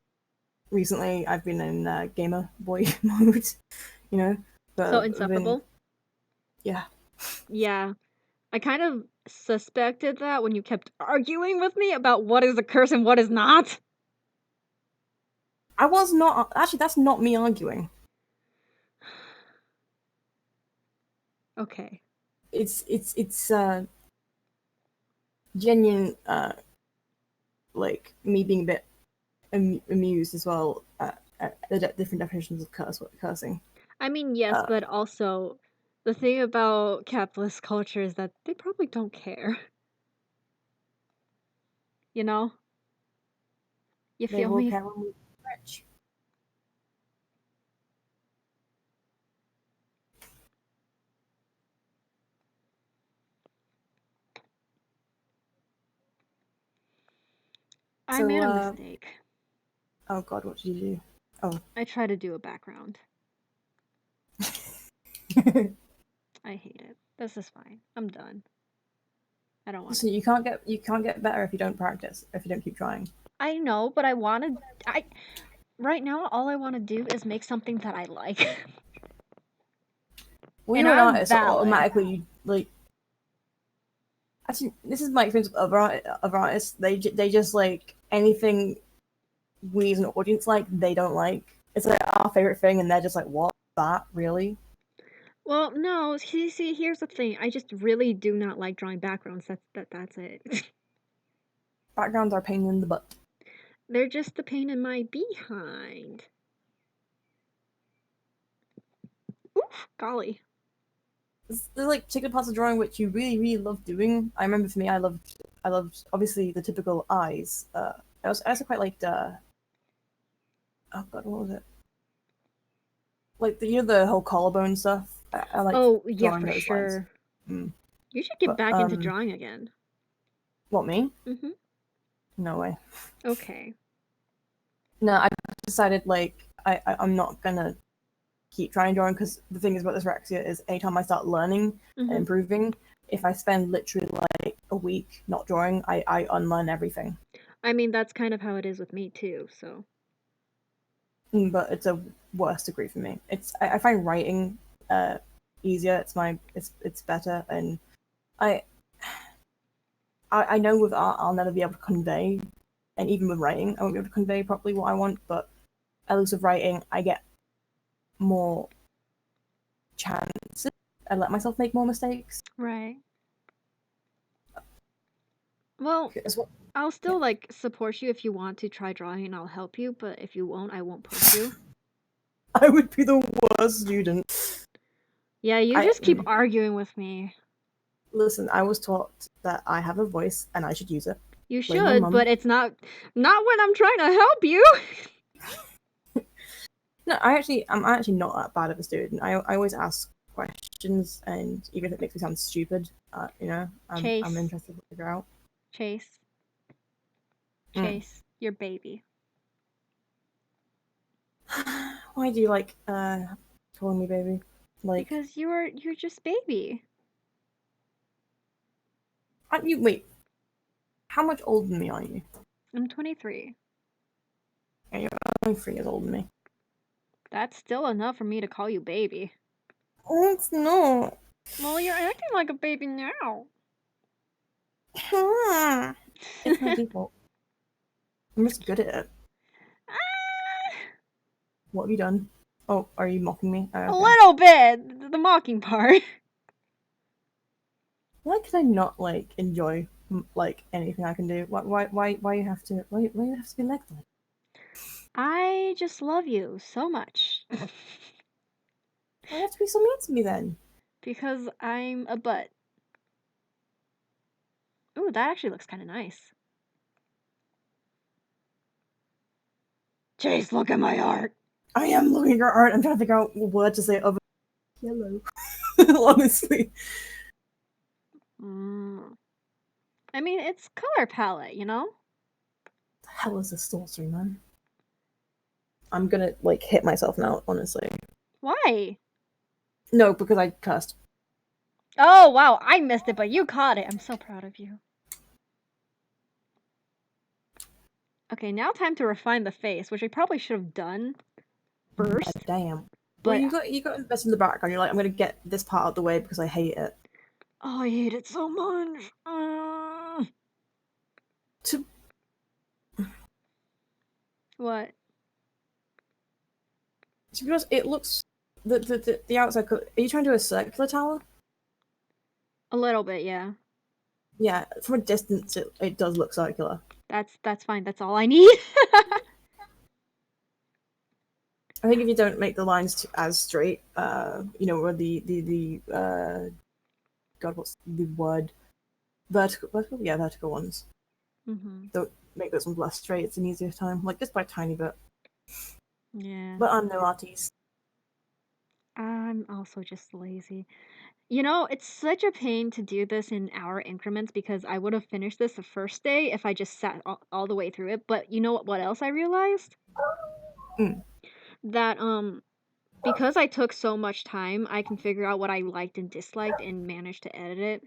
recently I've been in gamer boy mode, you know. But so insufferable. Yeah. Yeah, I kind of suspected that when you kept arguing with me about what is a curse and what is not. I was not actually. That's not me arguing. Okay. It's genuine, like me being a bit amused as well at the different definitions of cursing. I mean, yes, but also the thing about capitalist culture is that they probably don't care. You know? You They feel will me? care when we're rich. I made a mistake. Oh god, what did you do? Oh. I tried to do a background. I hate it. This is fine. I'm done. I don't want Listen, you can't get better if you don't practice, if you don't keep trying. I know, but right now all I want to do is make something that I like. When you're an artist, automatically you like. Actually, this is my experience of artists. They just like anything we as an audience like, they don't like. It's like our favorite thing, and they're just like, "What? That really?" Well, no, see, here's the thing. I just really do not like drawing backgrounds. That's it. Backgrounds are a pain in the butt. They're just the pain in my behind. Oof, golly. There's like particular parts of drawing which you really, really love doing. I remember for me, I loved obviously the typical eyes. I also quite liked. Oh God, what was it? Like the whole collarbone stuff. I like Oh, yeah, drawing for those lines. sure. Mm. You should get But back into drawing again. what, me? Mm-hmm. No way. Okay. No, I decided like I'm not gonna keep trying drawing because the thing is about dyspraxia is anytime I start learning and Mm-hmm. improving, if I spend literally like a week not drawing, I unlearn everything. I mean, that's kind of how it is with me too, so. But it's a worse degree for me. I find writing easier. It's better, and I I know with art I'll never be able to convey, and even with writing I won't be able to convey properly what I want. But at least with writing I get more chances. I let myself make more mistakes. Right. Well, Well, I'll still like support you if you want to try drawing and I'll help you, but if you won't, I won't push you. I would be the worst student. Yeah, you just keep arguing with me. Listen, I was taught that I have a voice and I should use it. You Blame my should, mum. but it's not when I'm trying to help you. No, I'm actually not that bad of a student. I always ask questions, and even if it makes me sound stupid, I'm interested to figure out. Chase, Mm. your baby. Why do you like calling me baby? Like, Because you're just baby. aren't you? Wait, how much older than me are you? I'm 23. Yeah, you're only 3 years older than me. That's still enough for me to call you baby. Oh, it's not. Well, you're acting like a baby now. It's my default. I'm just good at it. Ah, What have you done? Oh, are you mocking me? Oh, okay. a little bit. The mocking part. Why could I not like enjoy like anything I can do? Why you have to? Why you have to be like that? I just love you so much. Why you have to be so mean to me then? Because I'm a butt. Ooh, that actually looks kind of nice. Chase, look at my art. I am looking at your art. I'm trying to figure out what word to say other than yellow. Honestly. I mean, it's color palette, you know? What the hell is this sorcery, man? I'm gonna like hit myself now, honestly. Why? No, because I cursed. Oh, wow, I missed it, but you caught it. I'm so proud of you. Okay, now time to refine the face, which I probably should have done first. God damn. But well, you got to invest in the background. You're like, I'm gonna get this part out of the way because I hate it. Oh, I hate it so much. To What? To be honest, it looks the outside. Are you trying to do a circular tower? A little bit, yeah. Yeah, from a distance, it does look circular. That's fine. That's all I need. I think if you don't make the lines as straight, where the God, what's the word? Vertical, yeah, vertical ones. Don't make those ones less straight. It's an easier time, like just by a tiny bit. Yeah. But I'm no artist. I'm also just lazy. You know, it's such a pain to do this in hour increments because I would have finished this the first day if I just sat all the way through it. But you know what else I realized? That because I took so much time, I can figure out what I liked and disliked and manage to edit it.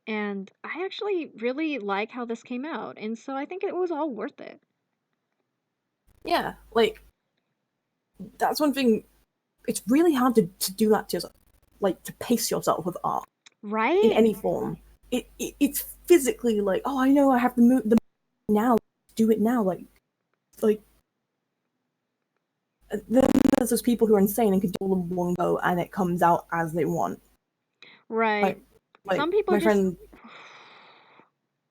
And I actually really like how this came out, and so I think it was all worth it. Yeah, like that's one thing. It's really hard to do that to yourself, like to pace yourself with art, right? In any form. It's physically like, oh, I know I have the now, do it now, like then there's those people who are insane and can do all in one go, and it comes out as they want. Right. Like Some people my just. friend.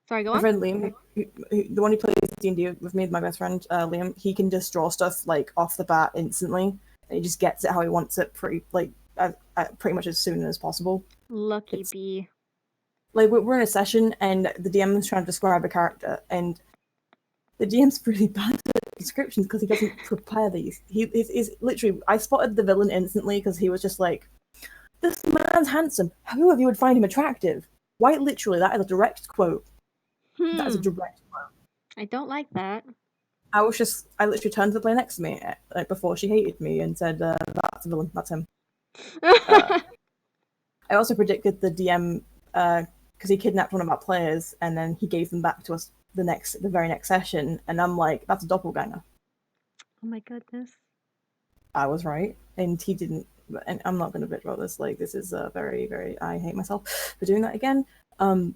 Sorry, go My on. friend Liam, the one who plays D&D with me, my best friend Liam, he can just draw stuff like off the bat instantly, and he just gets it how he wants it pretty much as soon as possible. Lucky bee. Like we're in a session and the DM is trying to describe a character, and the DM's really bad at descriptions because he doesn't prepare these. He's literally, I spotted the villain instantly because he was just like, "This man's handsome. Who of you would find him attractive?" Quite literally, that is a direct quote. That is a direct quote. I don't like that. I literally turned to the player next to me like before she hated me and said, "That's a villain. That's him." I also predicted the DM because he kidnapped one of our players and then he gave them back to us the very next session, and I'm like, "That's a doppelganger." Oh my goodness. I was right, and he didn't. And I'm not going to bitch about this. Like, this is very, very. I hate myself for doing that again.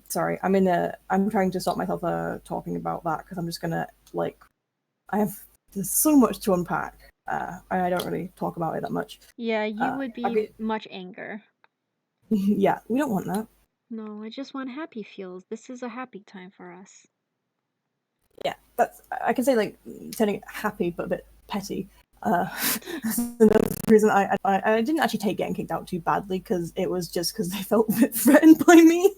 Sorry, I'm trying to stop myself talking about that because I'm just gonna there's so much to unpack. I don't really talk about it that much. Yeah, you would be much anger. Yeah, we don't want that. No, I just want happy feels. This is a happy time for us. Yeah, I can say like turning happy but a bit petty. That's another reason I didn't actually take getting kicked out too badly because it was just because they felt a bit threatened by me.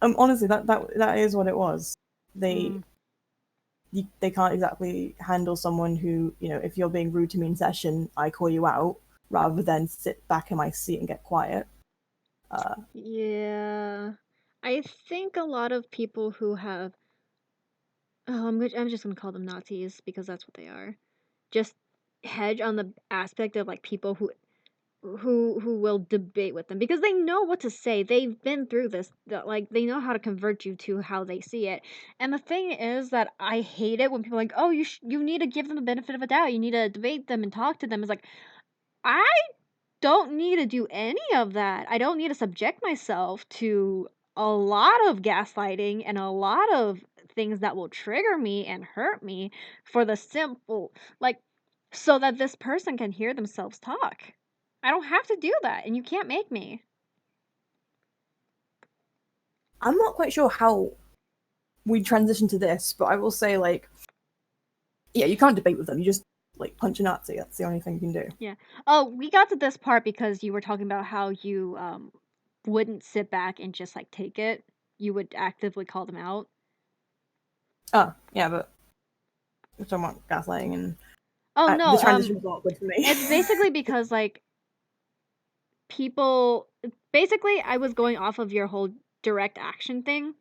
Honestly, that is what it was. They can't exactly handle someone who, if you're being rude to me in session, I call you out rather than sit back in my seat and get quiet. Yeah, I think a lot of people who have. Oh, I'm just gonna call them Nazis because that's what they are. Just hedge on the aspect of like people who will debate with them because they know what to say. They've been through this. Like they know how to convert you to how they see it. And the thing is that I hate it when people are like, "Oh, you need to give them the benefit of a doubt. You need to debate them and talk to them." It's like I don't need to do any of that. I don't need to subject myself to a lot of gaslighting and a lot of things that will trigger me and hurt me for the simple, like, so that this person can hear themselves talk. I don't have to do that, and you can't make me. I'm not quite sure how we transition to this, but I will say, like, yeah, you can't debate with them. You just like punch a Nazi. That's the only thing you can do. Yeah. Oh, we got to this part because you were talking about how you wouldn't sit back and just like take it. You would actively call them out. Oh, yeah, but we're talking about gaslighting and no, the transition was awkward for me. It's basically because like people basically I was going off of your whole direct action thing.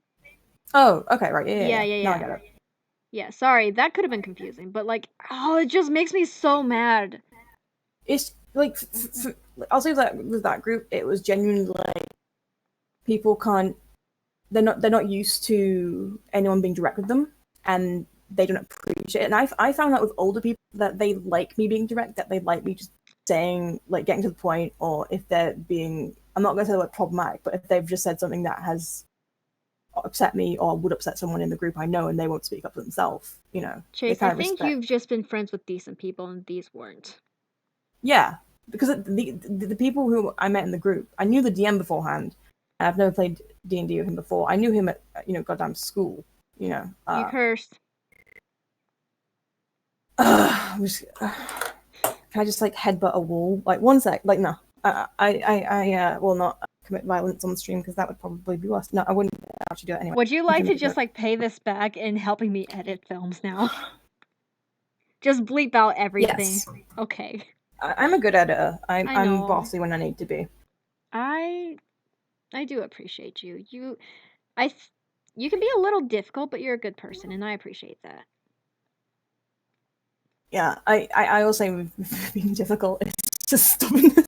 Oh, okay, right. Yeah. Now I get it. Yeah, sorry, that could have been confusing, but like, oh, it just makes me so mad. It's like I'll say that with that group, it was genuinely like people can't. They're not used to anyone being direct with them, and they don't appreciate it. And I found that with older people that they like me being direct, that they like me just saying, like, getting to the point, or if they're being, I'm not going to say the word problematic, but if they've just said something that has upset me or would upset someone in the group I know and they won't speak up for themselves, Chase, I think you've just been friends with decent people and these weren't. Yeah, because the people who I met in the group, I knew the DM beforehand, and I've never played D&D with him before. I knew him at, goddamn school, You cursed. Can I just like headbutt a wall? Like, one sec. Like, no. I will not commit violence on the stream because that would probably be worse. No, I wouldn't actually do it anyway. Would you like to just like pay this back in helping me edit films now? Just bleep out everything. Yes. Okay. I'm a good editor. I'm bossy when I need to be. I do appreciate you. You can be a little difficult, but you're a good person, and I appreciate that. Yeah, I will say with being difficult, it's just stubbornness.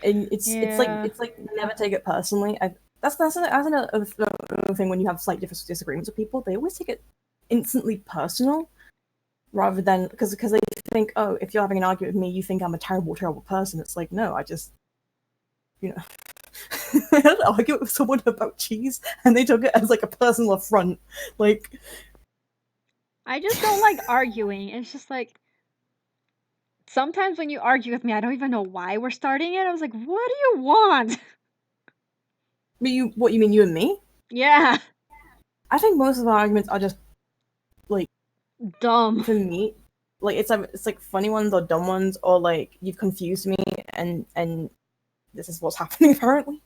And it's like never take it personally. That's another thing when you have slight disagreements with people. They always take it instantly personal, rather than because they think, oh, if you're having an argument with me, you think I'm a terrible person. It's like, no, I just, I had an argument with someone about cheese, and they took it as like a personal affront. Like, I just don't like arguing. It's just like, sometimes when you argue with me, I don't even know why we're starting it. I was like, what do you want? But what you mean, you and me? Yeah. I think most of our arguments are just like Dumb. for me, like it's like funny ones or dumb ones or like you've confused me and this is what's happening apparently.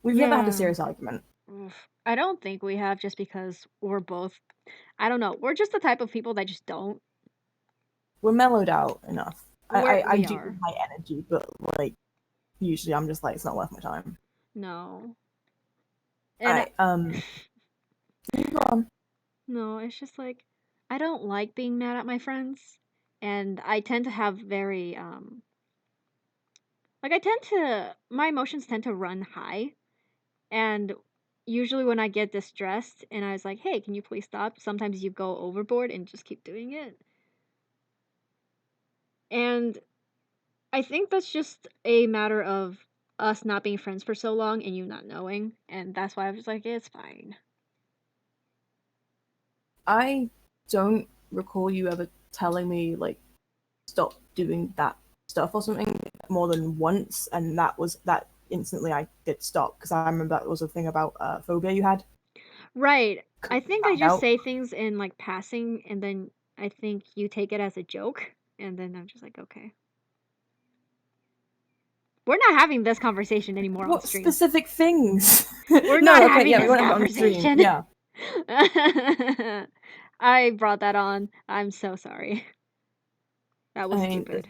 We've never had a Yeah. serious argument. Oof. I don't think we have just because we're both, I don't know, we're just the type of people that just don't. We're mellowed out enough. I We do are. my energy, but like usually I'm just like it's not worth my time. No. And You go on. no, it's just like I don't like being mad at my friends, and I tend to have very like I tend to my emotions tend to run high, and usually when I get distressed and I was like, "Hey, can you please stop?" Sometimes you go overboard and just keep doing it. And I think that's just a matter of us not being friends for so long and you not knowing, and that's why I was like, "It's fine." I don't recall you ever telling me like stop doing that stuff or something more than once, and that instantly I did stop because I remember that was a thing about phobia you had. Right. I think I Found just out. say things in like passing and then I think you take it as a joke and then I'm just like, "Okay." We're not having this conversation anymore on What stream. specific things? We're not No, okay, having yeah, we this want to have it on stream. conversation. Yeah, I brought that on. I'm so sorry. That I was mean, stupid.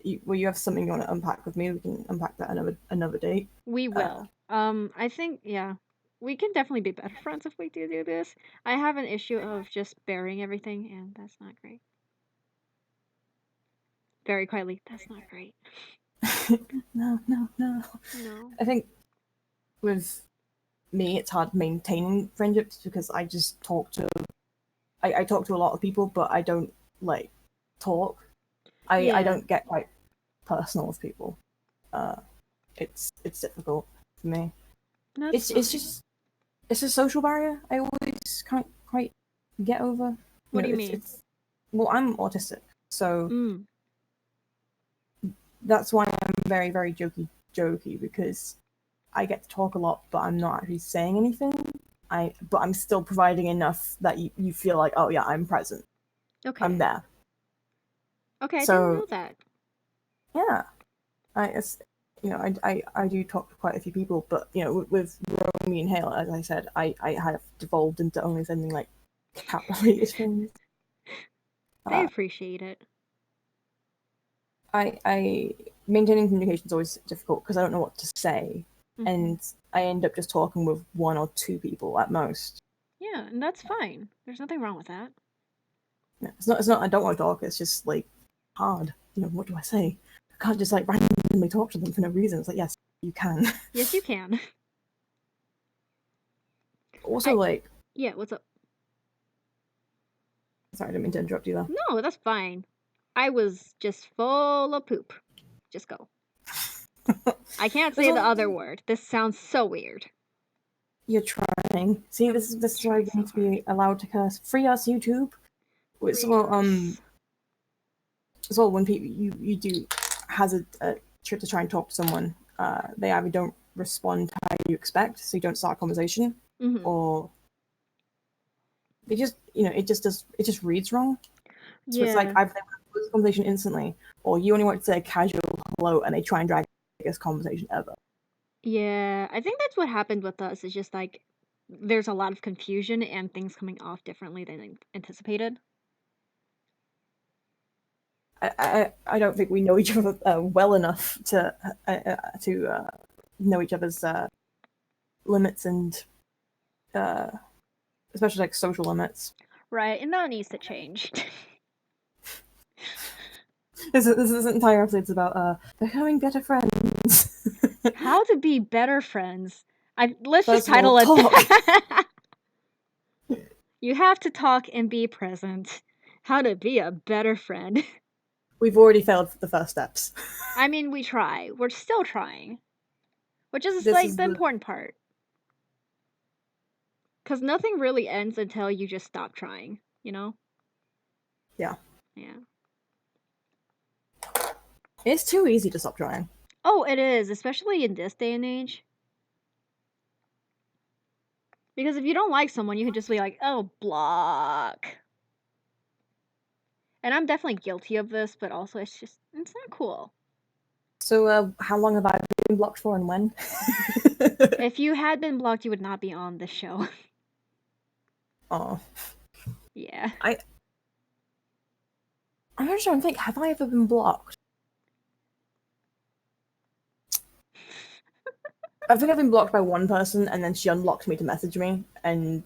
you have something you want to unpack with me, we can unpack that another date. We Uh, will. I think yeah. We can definitely be better friends if we do this. I have an issue of just burying everything and that's not great. Very quietly, that's not great. no, no, no. No. I think with me, it's hard maintaining friendships because I just I talk to a lot of people, but I don't like talk. I Yeah. don't get quite personal with people. Uh, it's difficult for me. That's It's fine. just it's a social barrier. I always can't quite get over. What do you mean? It's well, I'm autistic, so Mm. that's why I'm very very jokey because I get to talk a lot, but I'm not actually saying anything. But I'm still providing enough that you feel like, oh yeah, I'm present. I'm Okay. there. Okay, I didn't So know that. yeah, it's, I do talk to quite a few people, but with Romy and Hale, as I said, I have devolved into only sending like cat related things. They Uh, appreciate it. I maintaining communication is always difficult because I don't know what to say, Hmm. and I end up just talking with one or two people at most. Yeah, and that's fine. There's nothing wrong with that. Yeah, it's not I don't want to talk. It's just like hard. What do I say? I can't just like randomly talk to them for no reason. It's like yes, you can. Yes, you can. Also, I like, yeah, what's up? sorry, I didn't mean to interrupt you No, that's fine. I was just full of poop. Just go. there. I can't There's say the also other word. This sounds so weird. you're trying. See, I'm this is why trying we so need to hard. be allowed to curse. Free us, YouTube. Free So us. as well when people you do hazard a trip to try and talk to someone, they either don't respond how you expect, so you don't start a conversation, Hmm. or they just it just reads wrong. So it's like Yeah. either they want to close the conversation instantly, or you only want to say a casual hello, and they try and drag the biggest conversation ever. Yeah. I think that's what happened with us. It's just like there's a lot of confusion and things coming off differently than anticipated. I don't think we know each other well enough to know each other's limits and uh, especially like social limits. Right, and that needs to change. This entire episode is about becoming better friends. How to be better friends. Let's just First of all, title it talk. that. You have to talk and be present. How to be a better friend. We've already failed the first steps. I mean, we try. We're still trying. Which is This like is the the important part. Because nothing really ends until you just stop trying, you know? yeah. Yeah. It's too easy to stop trying. Oh, it is, especially in this day and age. Because if you don't like someone, you can just be like, oh, block. And I'm definitely guilty of this, but also it's not cool. So, how long have I been blocked for and when? If you had been blocked, you would not be on the show. Oh. Yeah. I'm just trying to think, have I ever been blocked? I think I've been blocked by one person, and then she unlocked me to message me, and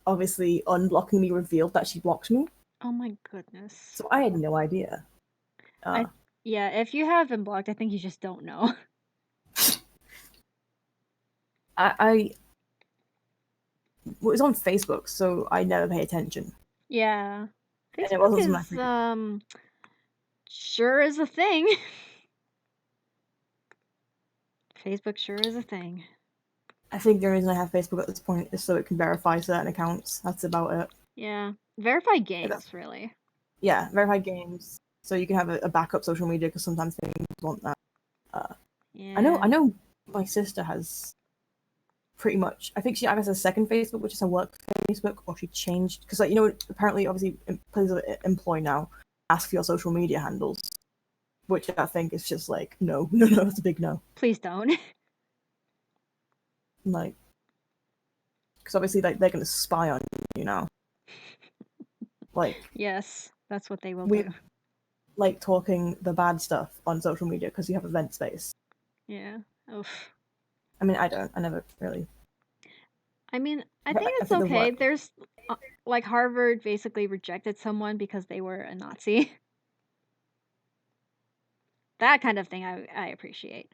obviously unblocking me revealed that she blocked me. Oh my goodness. So I had no idea. Yeah, if you have been blocked, I think you just don't know. It was on Facebook, so I never pay attention. Yeah. And it wasn't my Facebook sure is a thing. Facebook sure is a thing. I think the reason I have Facebook at this point is so it can verify certain accounts. That's about it. Yeah. Verify games, really. Yeah, verify games. So you can have a backup social media because sometimes things want that. Yeah. I know my sister has pretty much, I think she either has a second Facebook, which is her work Facebook, or she changed, because like, you know, apparently obviously places of employ now ask for your social media handles, which I think is just like, no, it's a big no. Please don't. Like, because obviously like they're gonna spy on you now. Like, yes, that's what they will do. Like talking the bad stuff on social media because you have event space. Yeah. Oof. I mean, I never really. I mean, I think it's okay. There's like Harvard basically rejected someone because they were a Nazi. That kind of thing I appreciate.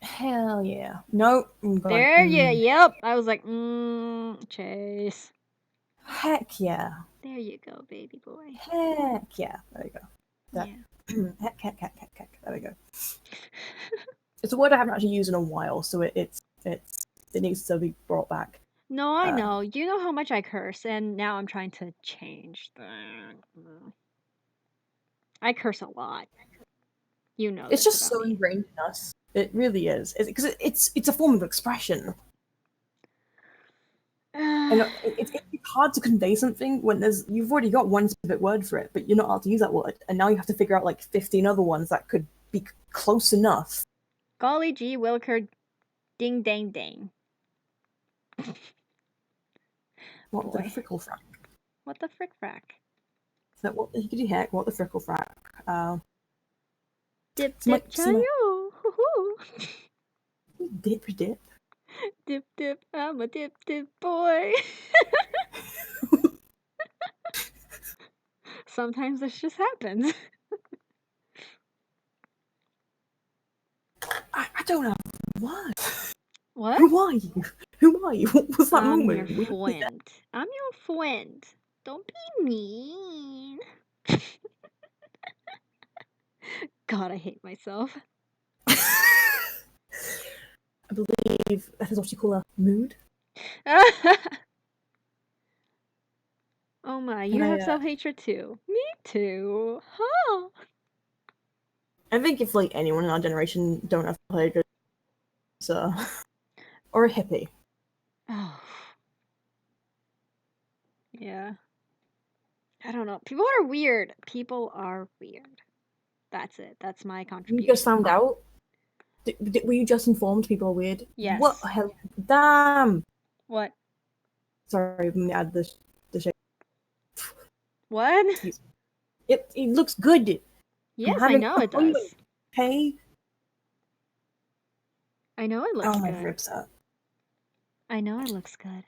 Hell yeah. No. There you yep. I was like, Chase. Heck yeah. There you go, baby boy. Heck yeah. There you go. That, yeah. Heck. There we go. It's a word I haven't actually used in a while, so it needs to be brought back. No, I know. You know how much I curse, and now I'm trying to change that. I curse a lot. You know, it's just so ingrained in us. It really is, because it's a form of expression. And it's hard to convey something when you've already got one specific word for it, but you're not allowed to use that word, and now you have to figure out like 15 other ones that could be close enough. Golly gee willikers, ding dang dang. What the frickle frack? What the frick frack? So what the hickety heck? What the frickle frack? Dip dip chayo. Dip. Dip dip. I'm a dip dip boy. Sometimes this just happens. I don't know what. What? Who are you? What was that moment? I'm your friend. I'm your friend. Don't be mean. God, I hate myself. I believe that is what you call a mood. Oh my, you have self-hatred too. Me too. Huh. I think if like anyone in our generation don't have self-hatred, or a hippie. Oh. Yeah. I don't know. People are weird. That's it. That's my contribution. You just found out? Were you just informed people are weird? Yes. What the hell? Damn! What? Sorry, let me add the shade. What? It looks good. Yes, I know it does. Hey. I know it looks good. Oh, my ribs up. I know it looks good.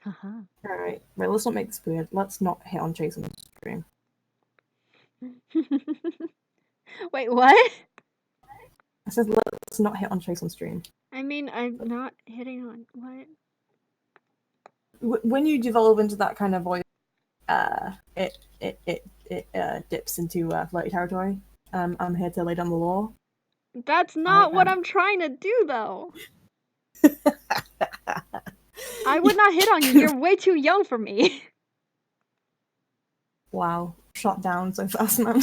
Haha. Alright, well, let's not make this weird. Let's not hit on Chase on the stream. Wait, what? I said let's not hit on Chase on stream. I mean, I'm not hitting on what? When you devolve into that kind of voice, it dips into flirty territory. I'm here to lay down the law. That's not what I'm trying to do, though. I would not hit on you. You're way too young for me. Wow. Shot down so fast, man.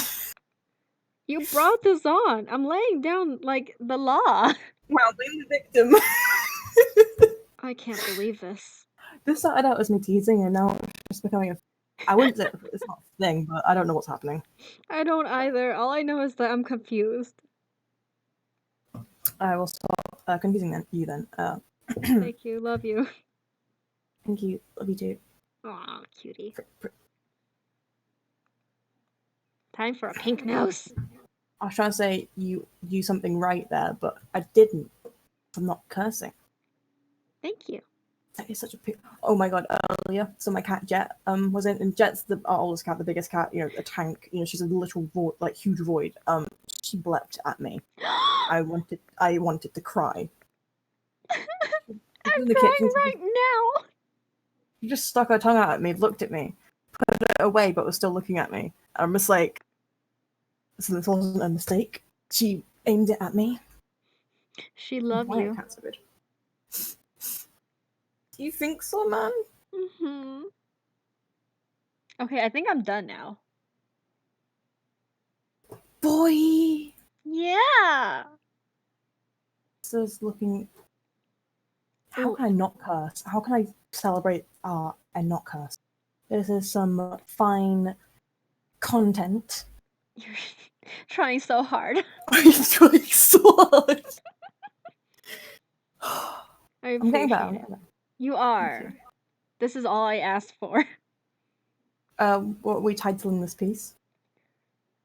You brought this on. I'm laying down, like, the law. Wow, blame the victim. I can't believe this. This started out as me teasing, and now it's just becoming a. I wouldn't say it's not a thing, but I don't know what's happening. I don't either. All I know is that I'm confused. I will stop confusing you then. Thank you. Love you. Thank you. Love you too. Aw, cutie. Time for a pink nose. I was trying to say you do something right there, but I didn't. I'm not cursing. Thank you. That is such a oh my god, earlier, so my cat Jet was in, and Jet's our oldest cat, the biggest cat, you know, a tank, you know, she's a literal void, like huge void. She blept at me. I wanted to cry. I'm crying right now. She just stuck her tongue out at me, looked at me, put it away, but was still looking at me. I'm just like, so this wasn't a mistake. She aimed it at me. She loved Why are you. cats so good? Do you think so, man? Mm-hmm. Okay, I think I'm done now. Boy! Yeah! This is looking... How Ooh. can I not curse? How can I celebrate art and not curse? This is some fine content. You're trying so hard. I'm trying so hard. I'm getting better. You are. This is all I asked for. What are we titling this piece?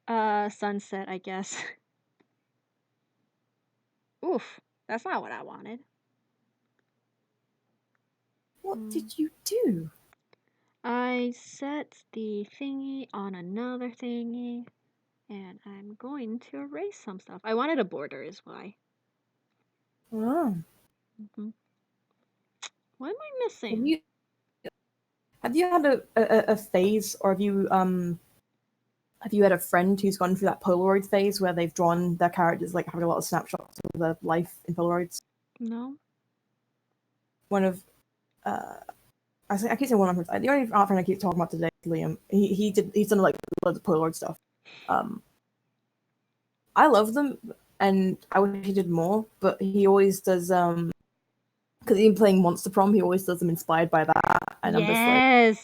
Sunset, I guess. Oof, that's not what I wanted. What did you do? I set the thingy on another thingy, and I'm going to erase some stuff. I wanted a border is why. Oh. Mm-hmm. What am I missing? Have you had a phase, or have you had a friend who's gone through that Polaroid phase where they've drawn their characters like having a lot of snapshots of their life in Polaroids? No. One of I keep saying one of them. The only art friend I keep talking about today is Liam. He's done like loads of Polaroid stuff. I love them, and I wish he did more. But he always does because he's been playing Monster Prom. He always does them inspired by that, and I'm just like,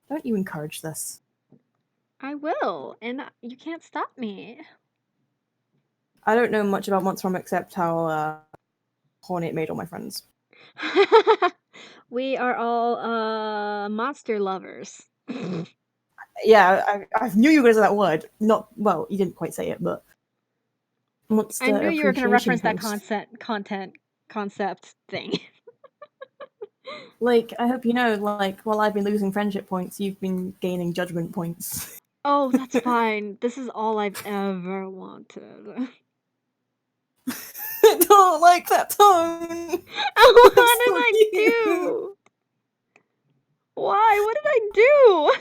don't you encourage this? I will, and you can't stop me. I don't know much about Monster Prom except how horny it made all my friends. We are all monster lovers. Yeah, I knew you were going to say that word. Not well, you didn't quite say it, but monster I knew you were going to reference that post. concept thing. Like, I hope you know, like, while I've been losing friendship points, you've been gaining judgment points. Oh, that's fine. This is all I've ever wanted. I don't like that tone. What did I do? Why? What did I do?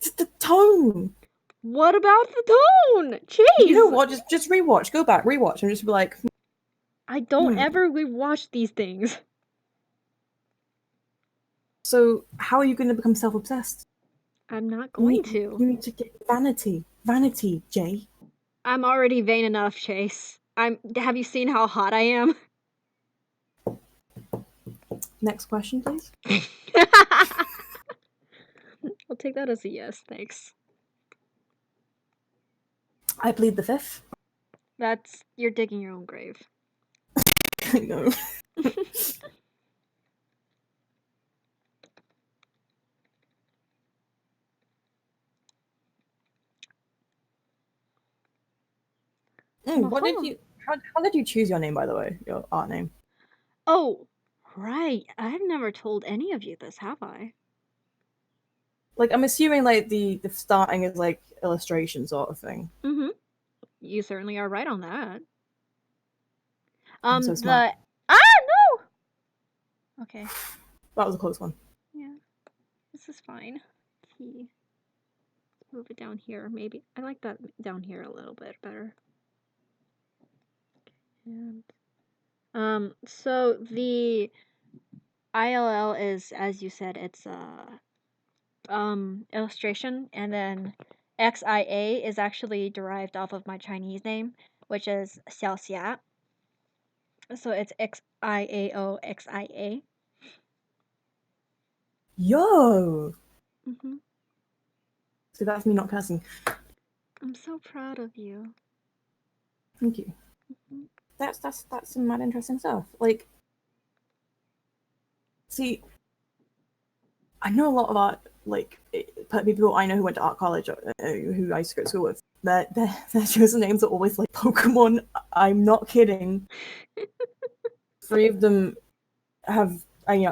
Just the tone. What about the tone? Jeez. You know what? Just rewatch. Go back, rewatch, and just be like. I don't ever rewatch these things. So how are you going to become self-obsessed? I'm not going to. You need to get vanity. Vanity, Jay. I'm already vain enough, Chase. Have you seen how hot I am? Next question, please. I'll take that as a yes, thanks. I plead the fifth. You're digging your own grave. I know. What did you? How did you choose your name, by the way? Your art name. Oh, right. I've never told any of you this, have I? Like, I'm assuming like the starting is like illustration sort of thing. Mm-hmm. You certainly are right on that. I'm so smart. No. Okay. That was a close one. Yeah. This is fine. Move it down here, maybe. I like that down here a little bit better. And so the ILL is, as you said, it's illustration, and then XIA is actually derived off of my Chinese name, which is Xiao Xia. So it's XIAO XIA. Yo! Mm-hmm. So that's me not cursing. I'm so proud of you. Thank you. Mm-hmm. That's some mad interesting stuff. Like, see, I know a lot of art, like people I know who went to art college, who I used to go to school with. Their chosen names are always like Pokemon. I'm not kidding. 3 of them are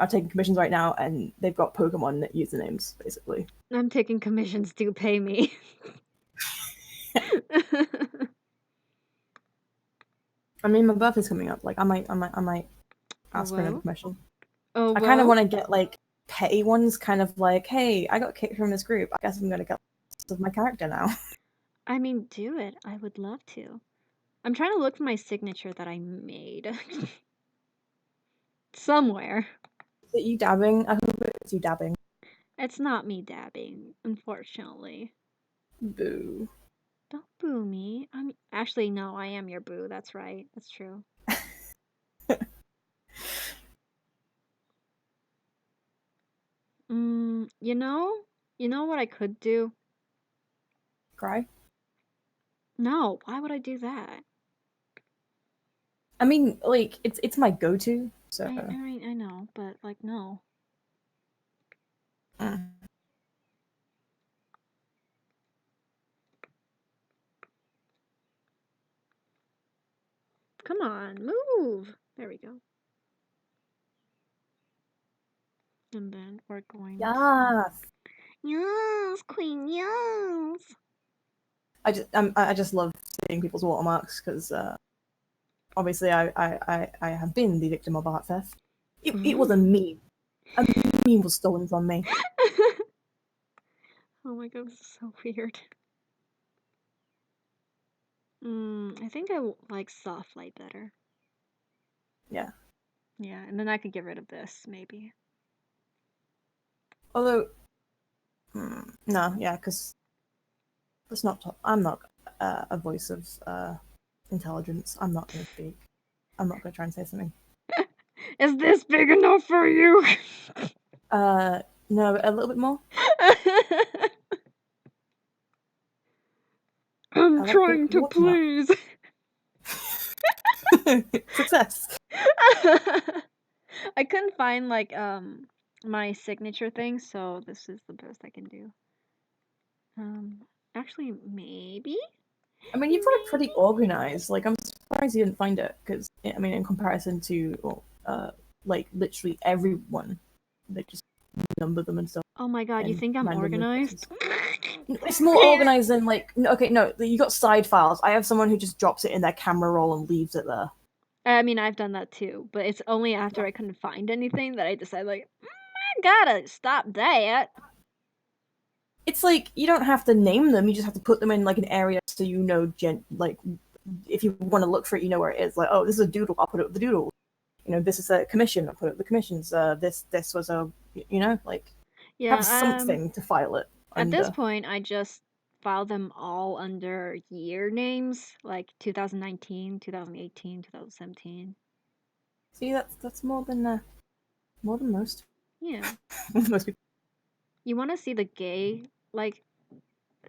taking commissions right now, and they've got Pokemon usernames basically. I'm taking commissions. Do pay me. I mean, my birthday's coming up. Like, I might ask for another Well, commission. oh I kind of well. want to get like petty ones, kind of like, hey, I got kicked from this group. I guess I'm gonna get of my character now. I mean, do it. I would love to. I'm trying to look for my signature that I made somewhere. Is it you dabbing? I hope it's you dabbing. It's not me dabbing, unfortunately. Boo. Don't boo me. I'm actually no, I am your boo. That's right. That's true. You know what I could do? Cry? No, why would I do that? I mean, like, it's my go-to, so. I know, but like no. Mm. Come on, move. There we go. And then we're going Yes. Yes, Queen, yes. I just love seeing people's watermarks because obviously I have been the victim of art theft. It was a meme. A meme was stolen from me. Oh my god, this is so weird. I think I like soft light better. Yeah. Yeah, and then I could get rid of this, maybe. Although, no, yeah, because it's not. I'm not a voice of intelligence. I'm not going to speak. I'm not going to try and say something. Is this big enough for you? No, a little bit more. I'm I like trying to please. Success. I couldn't find like my signature thing, so this is the best I can do. Actually, maybe. I mean, you've got it pretty organized. Like, I'm surprised you didn't find it because, I mean, in comparison to, like, literally everyone, they just number them and stuff. Oh my god, you And think I'm randomly organized? It's more organized than, like, okay, no, you got side files. I have someone who just drops it in their camera roll and leaves it there. I mean, I've done that too, but it's only after I couldn't find anything that I decided, like, I gotta stop that. It's like, you don't have to name them, you just have to put them in, like, an area so you know, like, if you want to look for it, you know where it is. Like, oh, this is a doodle, I'll put it with the doodle. You know, this is a commission, I'll put it with the commissions. This was a, you know, like, Yeah, have something to file it at this under. point, I just file them all under year names, like 2019, 2018, 2017. See, that's more than most. Yeah. Most people. You want to see the gay, like,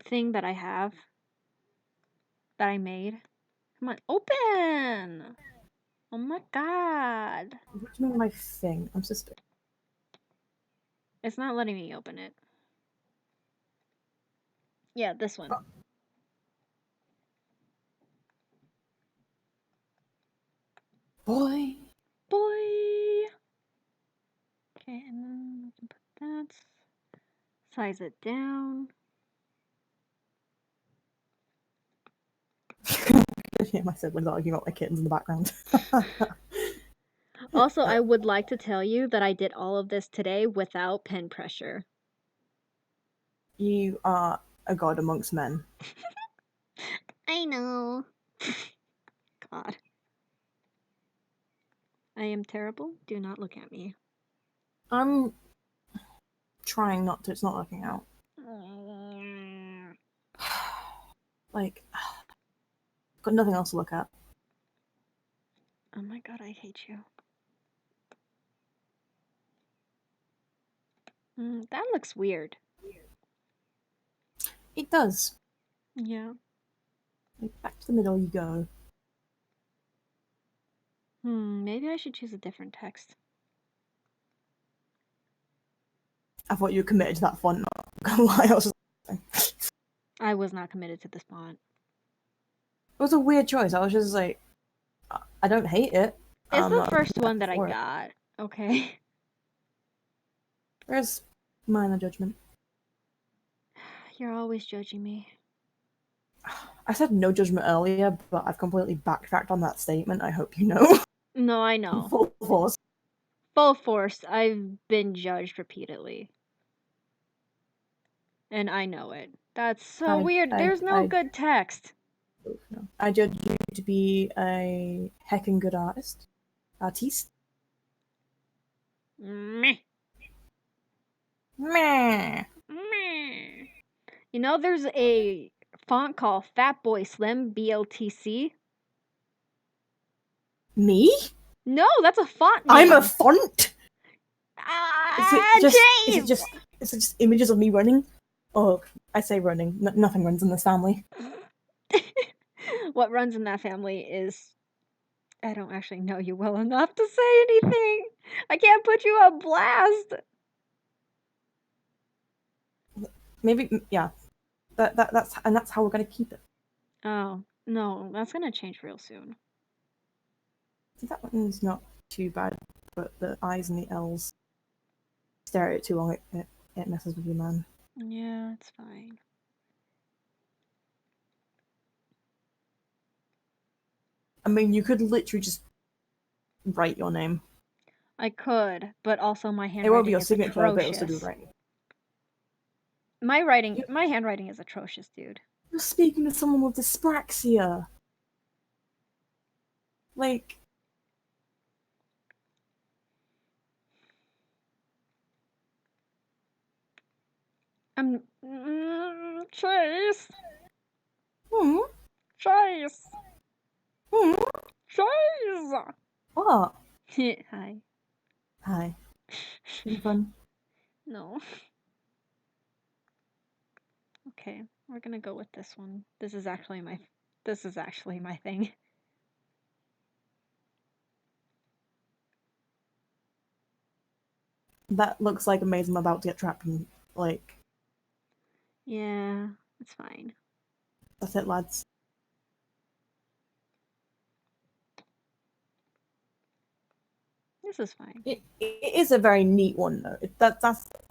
thing that I have? That I made? Come on, open! Oh my god. What do you mean my thing? I'm suspicious. It's not letting me open it. Yeah, this one. Boy. Boy! Okay, and then we can put that. Size it down. Yeah, my siblings arguing about my kittens in the background. Also, I would like to tell you that I did all of this today without pen pressure. You are a god amongst men. I know. God. I am terrible. Do not look at me. I'm trying not to. It's not working out. Like, got nothing else to look at. Oh my god, I hate you. That looks weird. It does. Yeah. Like, back to the middle you go. Maybe I should choose a different text. I thought you were committed to that font. Not gonna lie, I was just I was not committed to this font. it was a weird choice. I was just like, I don't hate it. It's the not first one that I for it. got. Okay. There's minor judgment. You're always judging me. I said no judgment earlier, but I've completely backtracked on that statement. I hope you know. No, I know. Full force. Full force. I've been judged repeatedly. And I know it. That's so weird. There's no good text. No. I judge you to be a heckin' good artist. Artiste. Meh. Meh. Meh. You know, there's a font called Fatboy Slim, BLTC. Me? No, that's a font name. I'm a font? James! Is it just images of me running? Oh, I say running. Nothing runs in this family. What runs in that family is... I don't actually know you well enough to say anything. I can't put you on blast. Maybe, yeah. That's how we're gonna keep it. Oh, no, that's gonna change real soon. See, that one's not too bad, but the I's and the L's stare at it too long, it messes with you, man. Yeah, it's fine. I mean, you could literally just write your name. I could, but also my handwriting It won't be your is signature, atrocious. but it'll still be right. My handwriting is atrocious, dude. You're speaking to someone with dyspraxia. Like... Chase! Hmm? Chase! Hmm? Chase! What? Hi. Hi. Any fun? No. Okay, we're gonna go with this one. This is actually my thing. That looks like a maze I'm about to get trapped in. Like... Yeah, it's fine. That's it, lads. This is fine. It is a very neat one, though.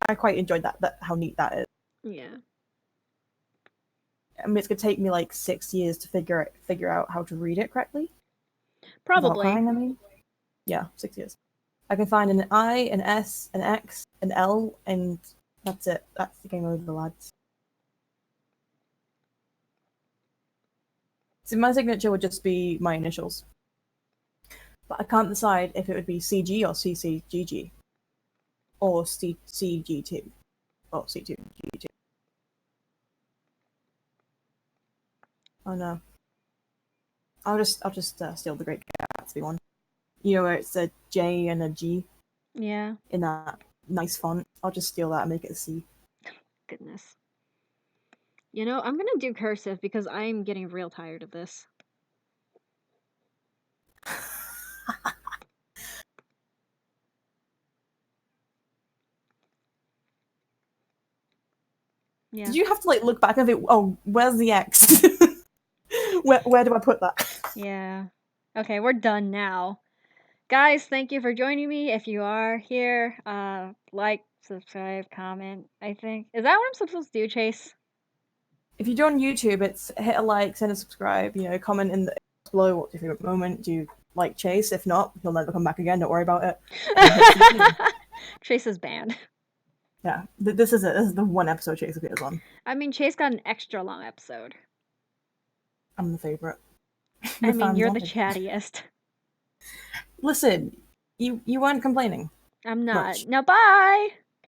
I quite enjoyed that how neat that is. Yeah. I mean, it's gonna take me like 6 years to figure out how to read it correctly. Probably. Without crying, I mean. Yeah, 6 years. I can find an I, an S, an X, an L, and that's it. That's the game over, lads. So my signature would just be my initials. But I can't decide if it would be CG or CCGG. Or CG2. Or C2G2. Oh no. I'll just steal the Great Gatsby one. You know where it's a J and a G? Yeah. In that nice font. I'll just steal that and make it a C. Goodness. You know, I'm gonna do cursive because I'm getting real tired of this. Yeah. Did you have to like look back and think, oh, where's the X? where do I put that? Yeah. Okay, we're done now. Guys, thank you for joining me. If you are here, like, subscribe, comment, I think. Is that what I'm supposed to do, Chase? If you join YouTube, it's hit a like, send a subscribe, comment in the below what's your favorite moment. Do you like Chase? If not, he'll never come back again. Don't worry about it. Chase is banned. Yeah, this is it. This is the one episode Chase appears on. I mean, Chase got an extra long episode. I'm the favorite. I mean, you're the chattiest. Listen, you weren't complaining. I'm not. Much. Now, bye!